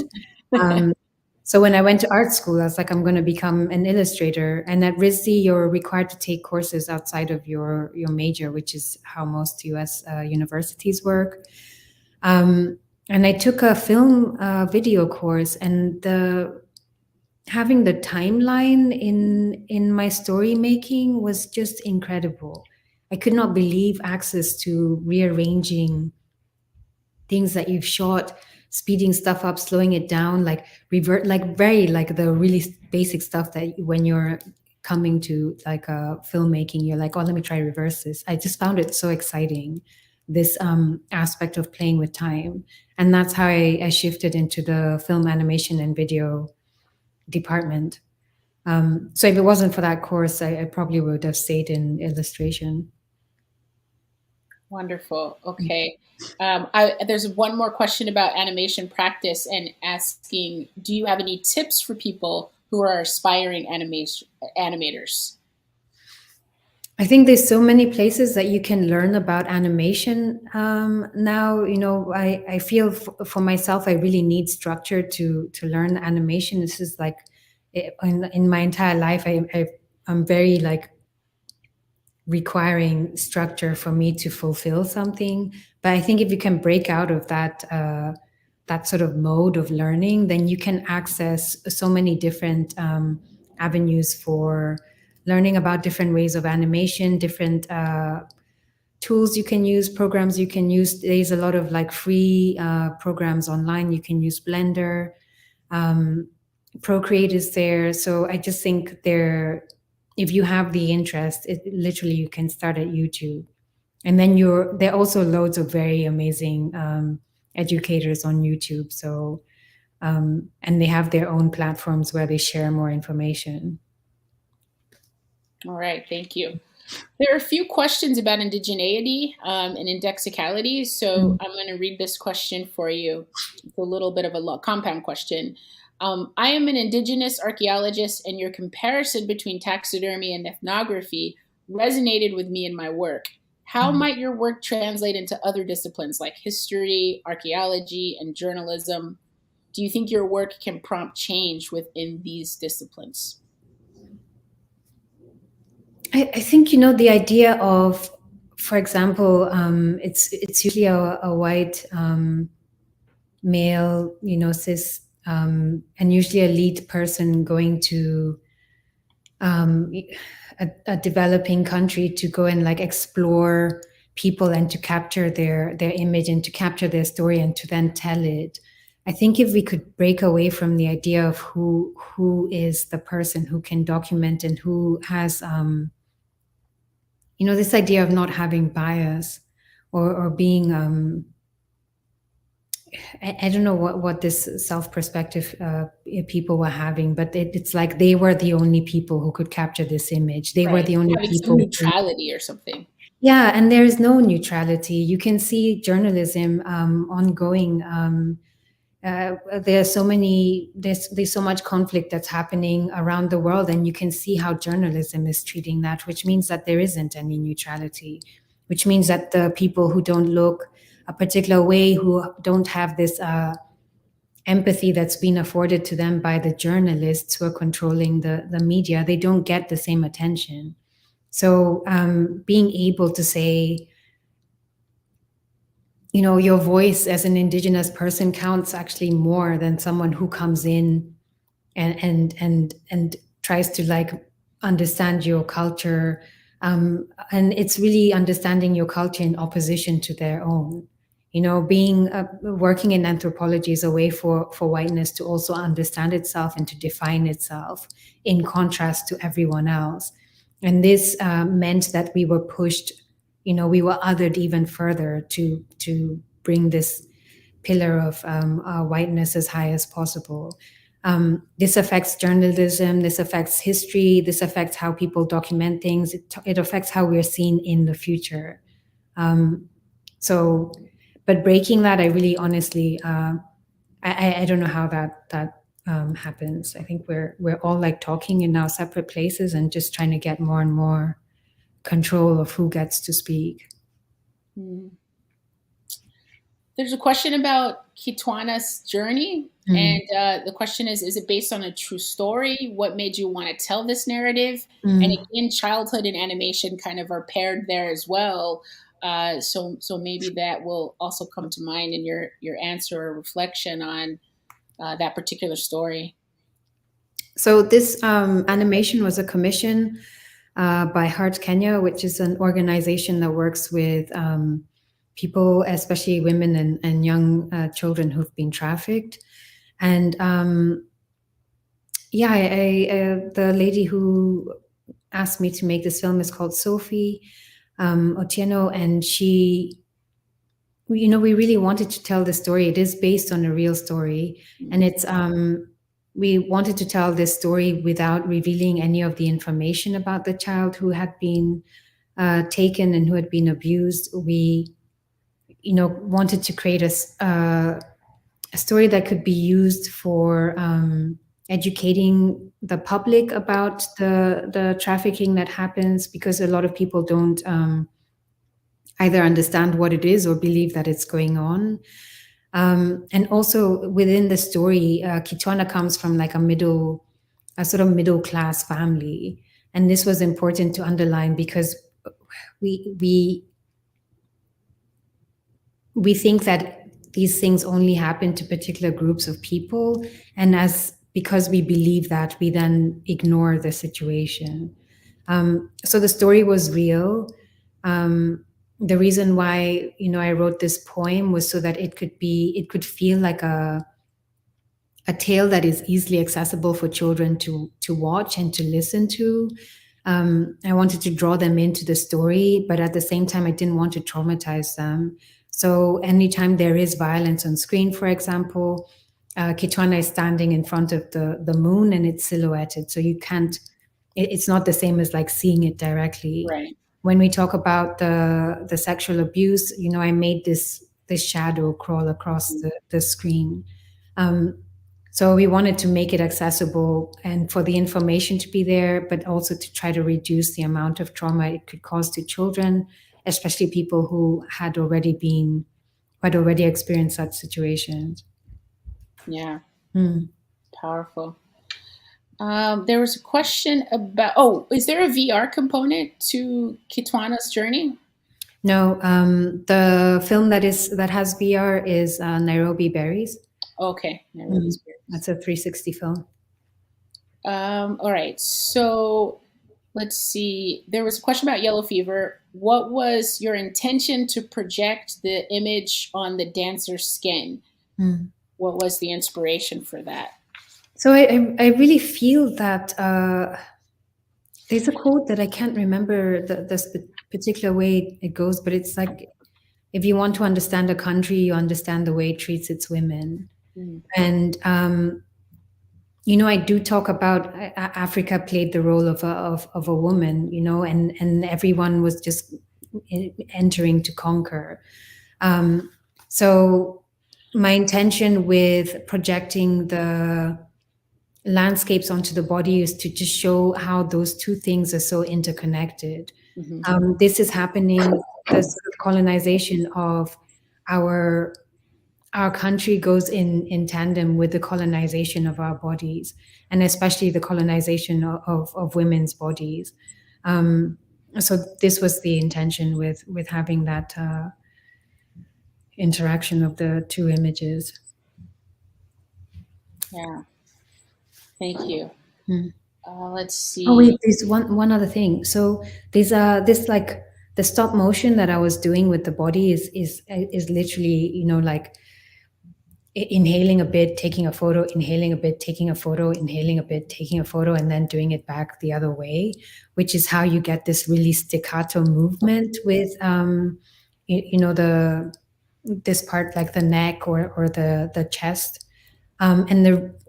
So when I went to art school, I was like, I'm going to become an illustrator. And at RISD, you're required to take courses outside of your major, which is how most US universities work. And I took a film video course, and having the timeline in my story making was just incredible. I could not believe access to rearranging things that you've shot, speeding stuff up, slowing it down, like revert, like very like the really basic stuff that when you're coming to like a filmmaking, you're like, oh, let me try reverse this. I just found it so exciting, this aspect of playing with time. And that's how I shifted into the film animation and video department. So if it wasn't for that course, I probably would have stayed in illustration. Wonderful. Okay. There's one more question about animation practice and asking, do you have any tips for people who are aspiring animators? I think there's so many places that you can learn about animation now. You know, I feel for myself, I really need structure to learn animation. This is like in my entire life, I'm very like requiring structure for me to fulfill something. But I think if you can break out of that sort of mode of learning, then you can access so many different avenues for learning about different ways of animation, different tools you can use, programs you can use. There's a lot of like free programs online. You can use Blender. Procreate is there. So I just think if you have the interest, literally you can start at YouTube. And then there are also loads of very amazing educators on YouTube. So, and they have their own platforms where they share more information. All right, thank you. There are a few questions about indigeneity and indexicality. So I'm going to read this question for you. It's a little bit of a compound question. I am an indigenous archaeologist, and your comparison between taxidermy and ethnography resonated with me in my work. How might your work translate into other disciplines like history, archaeology, and journalism? Do you think your work can prompt change within these disciplines? I think, you know, the idea of, for example, it's usually a white male, you know, cis, and usually a lead person going to a developing country to go and like explore people and to capture their image and to capture their story and to then tell it. I think if we could break away from the idea of who is the person who can document and who has, you know, this idea of not having bias or being I don't know what this self-perspective people were having, but it's like they were the only people who could capture this image. They were the only having people some neutrality or something. Yeah, and there is no neutrality. You can see journalism ongoing. There's so much conflict that's happening around the world, and you can see how journalism is treating that, which means that there isn't any neutrality, which means that the people who don't look a particular way, who don't have this empathy that's been afforded to them by the journalists who are controlling the media, they don't get the same attention. So being able to say, your voice as an Indigenous person counts actually more than someone who comes in and tries to like understand your culture. And it's really understanding your culture in opposition to their own. Being working in anthropology is a way for whiteness to also understand itself and to define itself in contrast to everyone else. And this meant that we were pushed, we were othered even further to bring this pillar of whiteness as high as possible. This affects journalism, this affects history, this affects how people document things, it affects how we're seen in the future. But breaking that, I really honestly, I don't know how that happens. I think we're all like talking in our separate places and just trying to get more and more control of who gets to speak. There's a question about Kituana's journey, and the question is it based on a true story? What made you want to tell this narrative? And again, childhood and animation kind of are paired there as well. So maybe that will also come to mind in your answer or reflection on that particular story. So this animation was a commission by Heart Kenya, which is an organization that works with people, especially women and young children who've been trafficked. And the lady who asked me to make this film is called Sophie Otieno, and she, we really wanted to tell the story. It is based on a real story, and it's we wanted to tell this story without revealing any of the information about the child who had been taken and who had been abused. We, wanted to create a story that could be used for educating the public about the trafficking that happens, because a lot of people don't either understand what it is or believe that it's going on. And also within the story, Kituana comes from like a sort of middle class family. And this was important to underline because we think that these things only happen to particular groups of people. And because we believe that, we then ignore the situation. So the story was real. The reason why, I wrote this poem was so that it could feel like a tale that is easily accessible for children to watch and to listen to. I wanted to draw them into the story, but at the same time, I didn't want to traumatize them. So anytime there is violence on screen, for example, Kitwana is standing in front of the moon and it's silhouetted. So you can't, it's not the same as like seeing it directly. Right. When we talk about the sexual abuse, I made this shadow crawl across the screen. So we wanted to make it accessible and for the information to be there, but also to try to reduce the amount of trauma it could cause to children, especially people who had already experienced such situations. Yeah. Powerful. There was a question about, is there a VR component to Kitwana's journey? No, the film that has VR is Nairobi Berries. Okay, Nairobi's Berries. That's a 360 film. All right, so let's see. There was a question about yellow fever. What was your intention to project the image on the dancer's skin? What was the inspiration for that? So I really feel that there's a quote that I can't remember the particular way it goes, but it's like, if you want to understand a country, you understand the way it treats its women. And I do talk about Africa played the role of a woman, and everyone was just entering to conquer. So my intention with projecting the landscapes onto the body is to just show how those two things are so interconnected. This is happening, the sort of colonization of our country goes in tandem with the colonization of our bodies, and especially the colonization of women's bodies. So this was the intention with having that interaction of the two images. Yeah. Thank you. Let's see. Oh wait, there's one other thing. So there's this like the stop motion that I was doing with the body is literally like inhaling a bit, taking a photo, inhaling a bit, taking a photo, inhaling a bit, taking a photo, and then doing it back the other way, which is how you get this really staccato movement with this part, like the neck or the chest.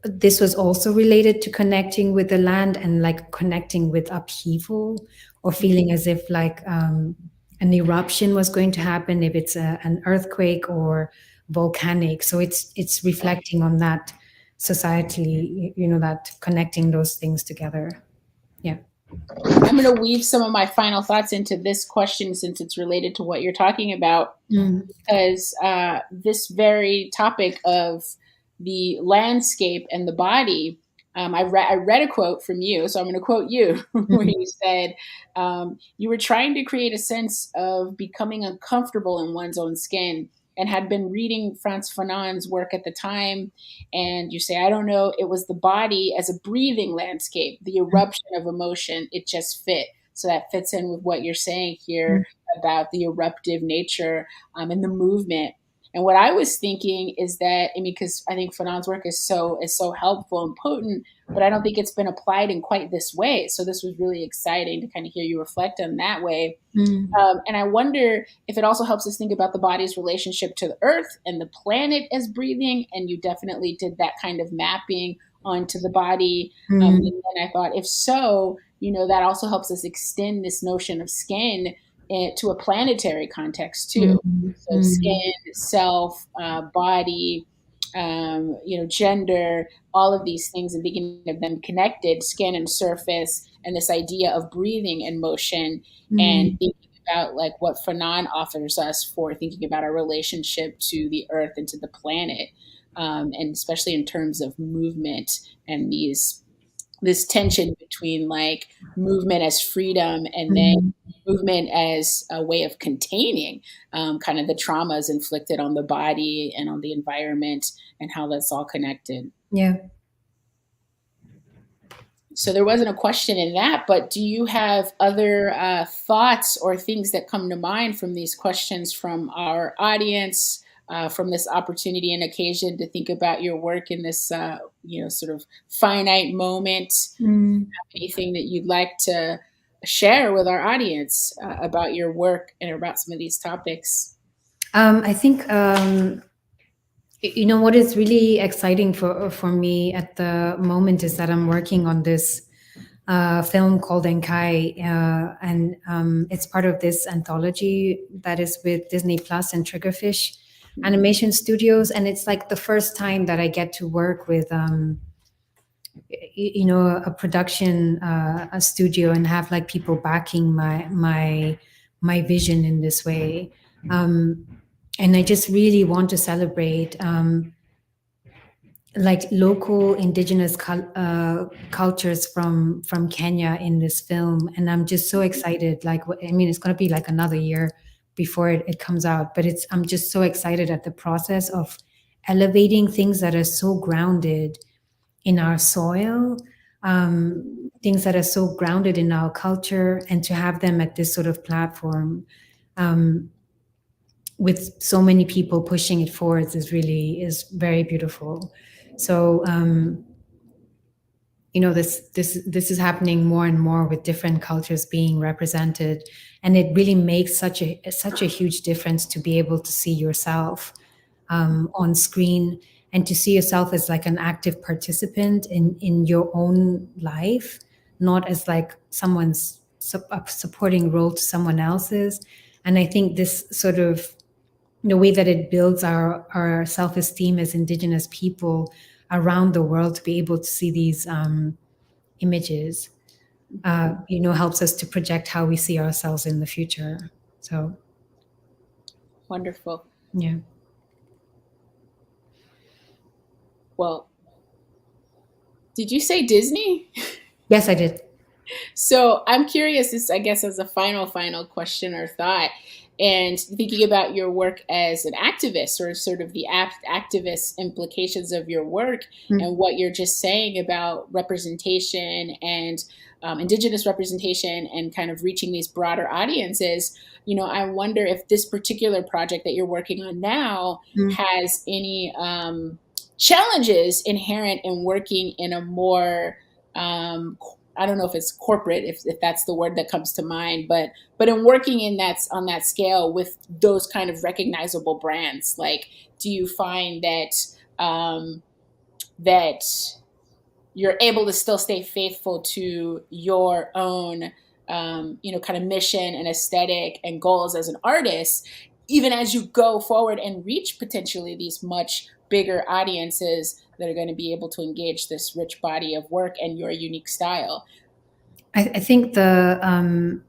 This was also related to connecting with the land and like connecting with upheaval, or feeling as if like an eruption was going to happen, if it's an earthquake or volcanic. So it's reflecting on that societally, that connecting those things together. Yeah. I'm going to weave some of my final thoughts into this question, since it's related to what you're talking about, because this very topic of the landscape and the body, I read a quote from you, so I'm going to quote you, where you said you were trying to create a sense of becoming uncomfortable in one's own skin, and had been reading Frantz Fanon's work at the time. And you say, I don't know, it was the body as a breathing landscape, the eruption of emotion, it just fit. So that fits in with what you're saying here about the eruptive nature and the movement. And what I was thinking is that, because I think Fanon's work is so helpful and potent, but I don't think it's been applied in quite this way. So this was really exciting to kind of hear you reflect on that way. And I wonder if it also helps us think about the body's relationship to the earth and the planet as breathing. And you definitely did that kind of mapping onto the body. And I thought, if so, that also helps us extend this notion of skin to a planetary context too. So skin, self, body, gender, all of these things, and thinking of them connected, skin and surface, and this idea of breathing and motion, and thinking about like what Fanon offers us for thinking about our relationship to the earth and to the planet, and especially in terms of movement and this tension between like movement as freedom and then movement as a way of containing kind of the traumas inflicted on the body and on the environment, and how that's all connected. Yeah. So there wasn't a question in that, but do you have other thoughts or things that come to mind from these questions from our audience, from this opportunity and occasion to think about your work in this, sort of finite moment? Anything that you'd like to share with our audience about your work and about some of these topics? I think, what is really exciting for me at the moment is that I'm working on this film called Enkai, and it's part of this anthology that is with Disney Plus and Triggerfish Animation Studios, and it's like the first time that I get to work with a production a studio and have like people backing my vision in this way, and I just really want to celebrate like local indigenous cultures from Kenya in this film, and I'm just so excited. Like, it's going to be like another year before it comes out, but I'm just so excited at the process of elevating things that are so grounded in our soil, things that are so grounded in our culture, and to have them at this sort of platform with so many people pushing it forward is very beautiful. So this is happening more and more with different cultures being represented, and it really makes such a huge difference to be able to see yourself on screen and to see yourself as like an active participant in your own life, not as like someone's a supporting role to someone else's. And I think this sort of the way that it builds our self-esteem as Indigenous people around the world to be able to see these images, helps us to project how we see ourselves in the future. So wonderful. Yeah. Well, did you say Disney? Yes, I did. So I'm curious, this, I guess, as a final question or thought, and thinking about your work as an activist, or sort of the activist implications of your work, and what you're just saying about representation and Indigenous representation and kind of reaching these broader audiences. I wonder if this particular project that you're working on now has any challenges inherent in working in a more I don't know if it's corporate, if that's the word that comes to mind, but in working on that scale with those kind of recognizable brands. Like, do you find that that you're able to still stay faithful to your own kind of mission and aesthetic and goals as an artist, even as you go forward and reach potentially these much bigger audiences that are going to be able to engage this rich body of work and your unique style? I think I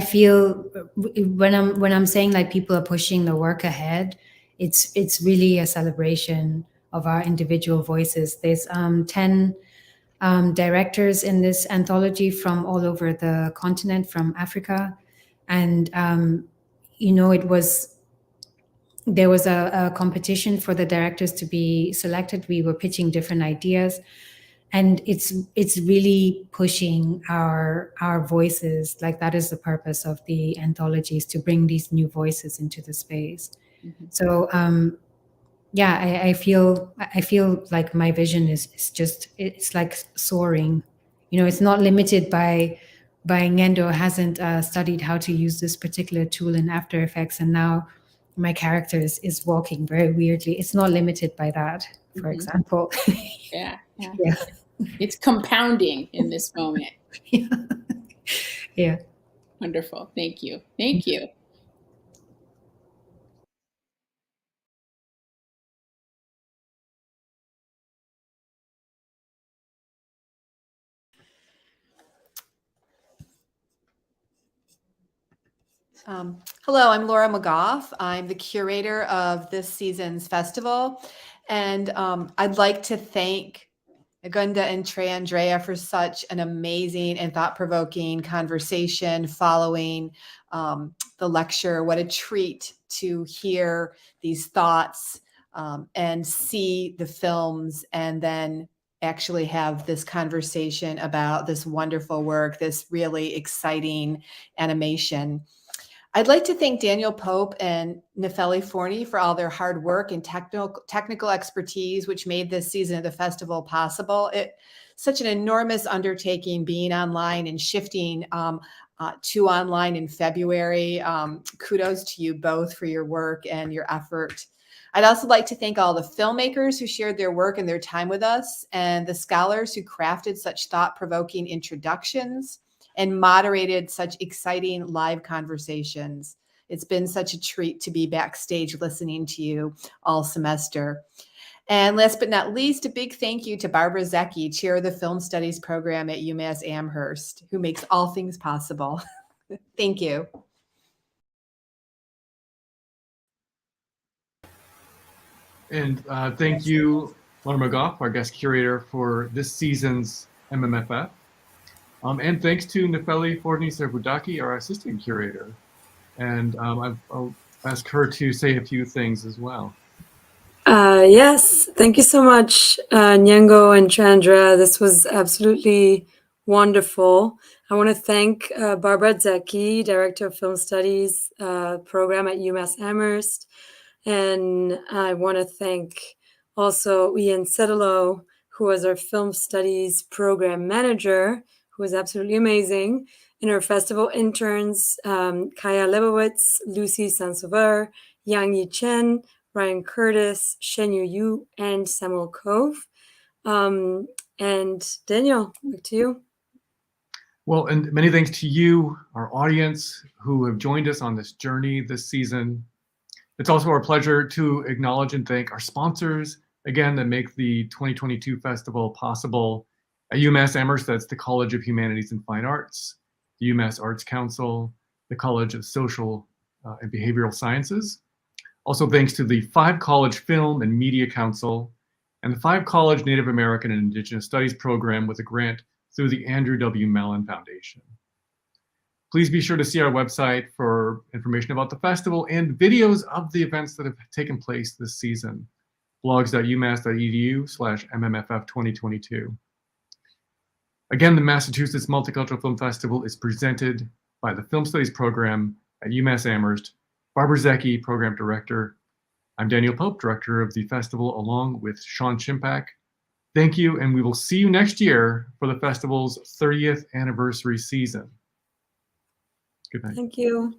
feel when I'm saying like people are pushing the work ahead, it's really a celebration of our individual voices. There's 10 directors in this anthology from all over the continent, from Africa, and there was a competition for the directors to be selected. We were pitching different ideas, and it's really pushing our voices. Like, that is the purpose of the anthologies, to bring these new voices into the space. Mm-hmm. So I feel like my vision is just, it's like soaring. It's not limited by Ng'endo hasn't studied how to use this particular tool in After Effects, and now my character is walking very weirdly. It's not limited by that, for example. Yeah. It's compounding in this moment. Yeah. Wonderful. Thank you. Hello, I'm Laura McGough. I'm the curator of this season's festival. And I'd like to thank Ng'endo and TreaAndrea for such an amazing and thought-provoking conversation following the lecture. What a treat to hear these thoughts and see the films, and then actually have this conversation about this wonderful work, this really exciting animation. I'd like to thank Daniel Pope and Nefeli Forney for all their hard work and technical expertise, which made this season of the festival possible. It's such an enormous undertaking, being online and shifting to online in February. Kudos to you both for your work and your effort. I'd also like to thank all the filmmakers who shared their work and their time with us, and the scholars who crafted such thought-provoking introductions and moderated such exciting live conversations. It's been such a treat to be backstage listening to you all semester. And last but not least, a big thank you to Barbara Zecki, chair of the Film Studies program at UMass Amherst, who makes all things possible. Thank you. And thank you, Laura McGough, our guest curator for this season's MMFF. And thanks to Nefeli Forney-Serbudaki, our assistant curator. And I'll ask her to say a few things as well. Yes, thank you so much, Ng'endo and TreaAndrea. This was absolutely wonderful. I want to thank Barbara Zecki, Director of Film Studies program at UMass Amherst. And I want to thank also Ian Sedelo, who was our film studies program manager, who was absolutely amazing, and our festival interns, Kaya Lebowitz, Lucy Sansouver, Yang Yi Chen, Ryan Curtis, Shenyu Yu, and Samuel Cove. And Daniel, back to you. Well, and many thanks to you, our audience, who have joined us on this journey this season. It's also our pleasure to acknowledge and thank our sponsors, again, that make the 2022 festival possible. At UMass Amherst, that's the College of Humanities and Fine Arts, the UMass Arts Council, the College of Social and Behavioral Sciences. Also thanks to the 5 College Film and Media Council and the 5 College Native American and Indigenous Studies program with a grant through the Andrew W. Mellon Foundation. Please be sure to see our website for information about the festival and videos of the events that have taken place this season. blogs.umass.edu/MMFF 2022. Again, the Massachusetts Multicultural Film Festival is presented by the Film Studies program at UMass Amherst. Barbara Zecchi, program director. I'm Daniel Pope, director of the festival, along with Sean Shimpak. Thank you, and we will see you next year for the festival's 30th anniversary season. Good night. Thank you.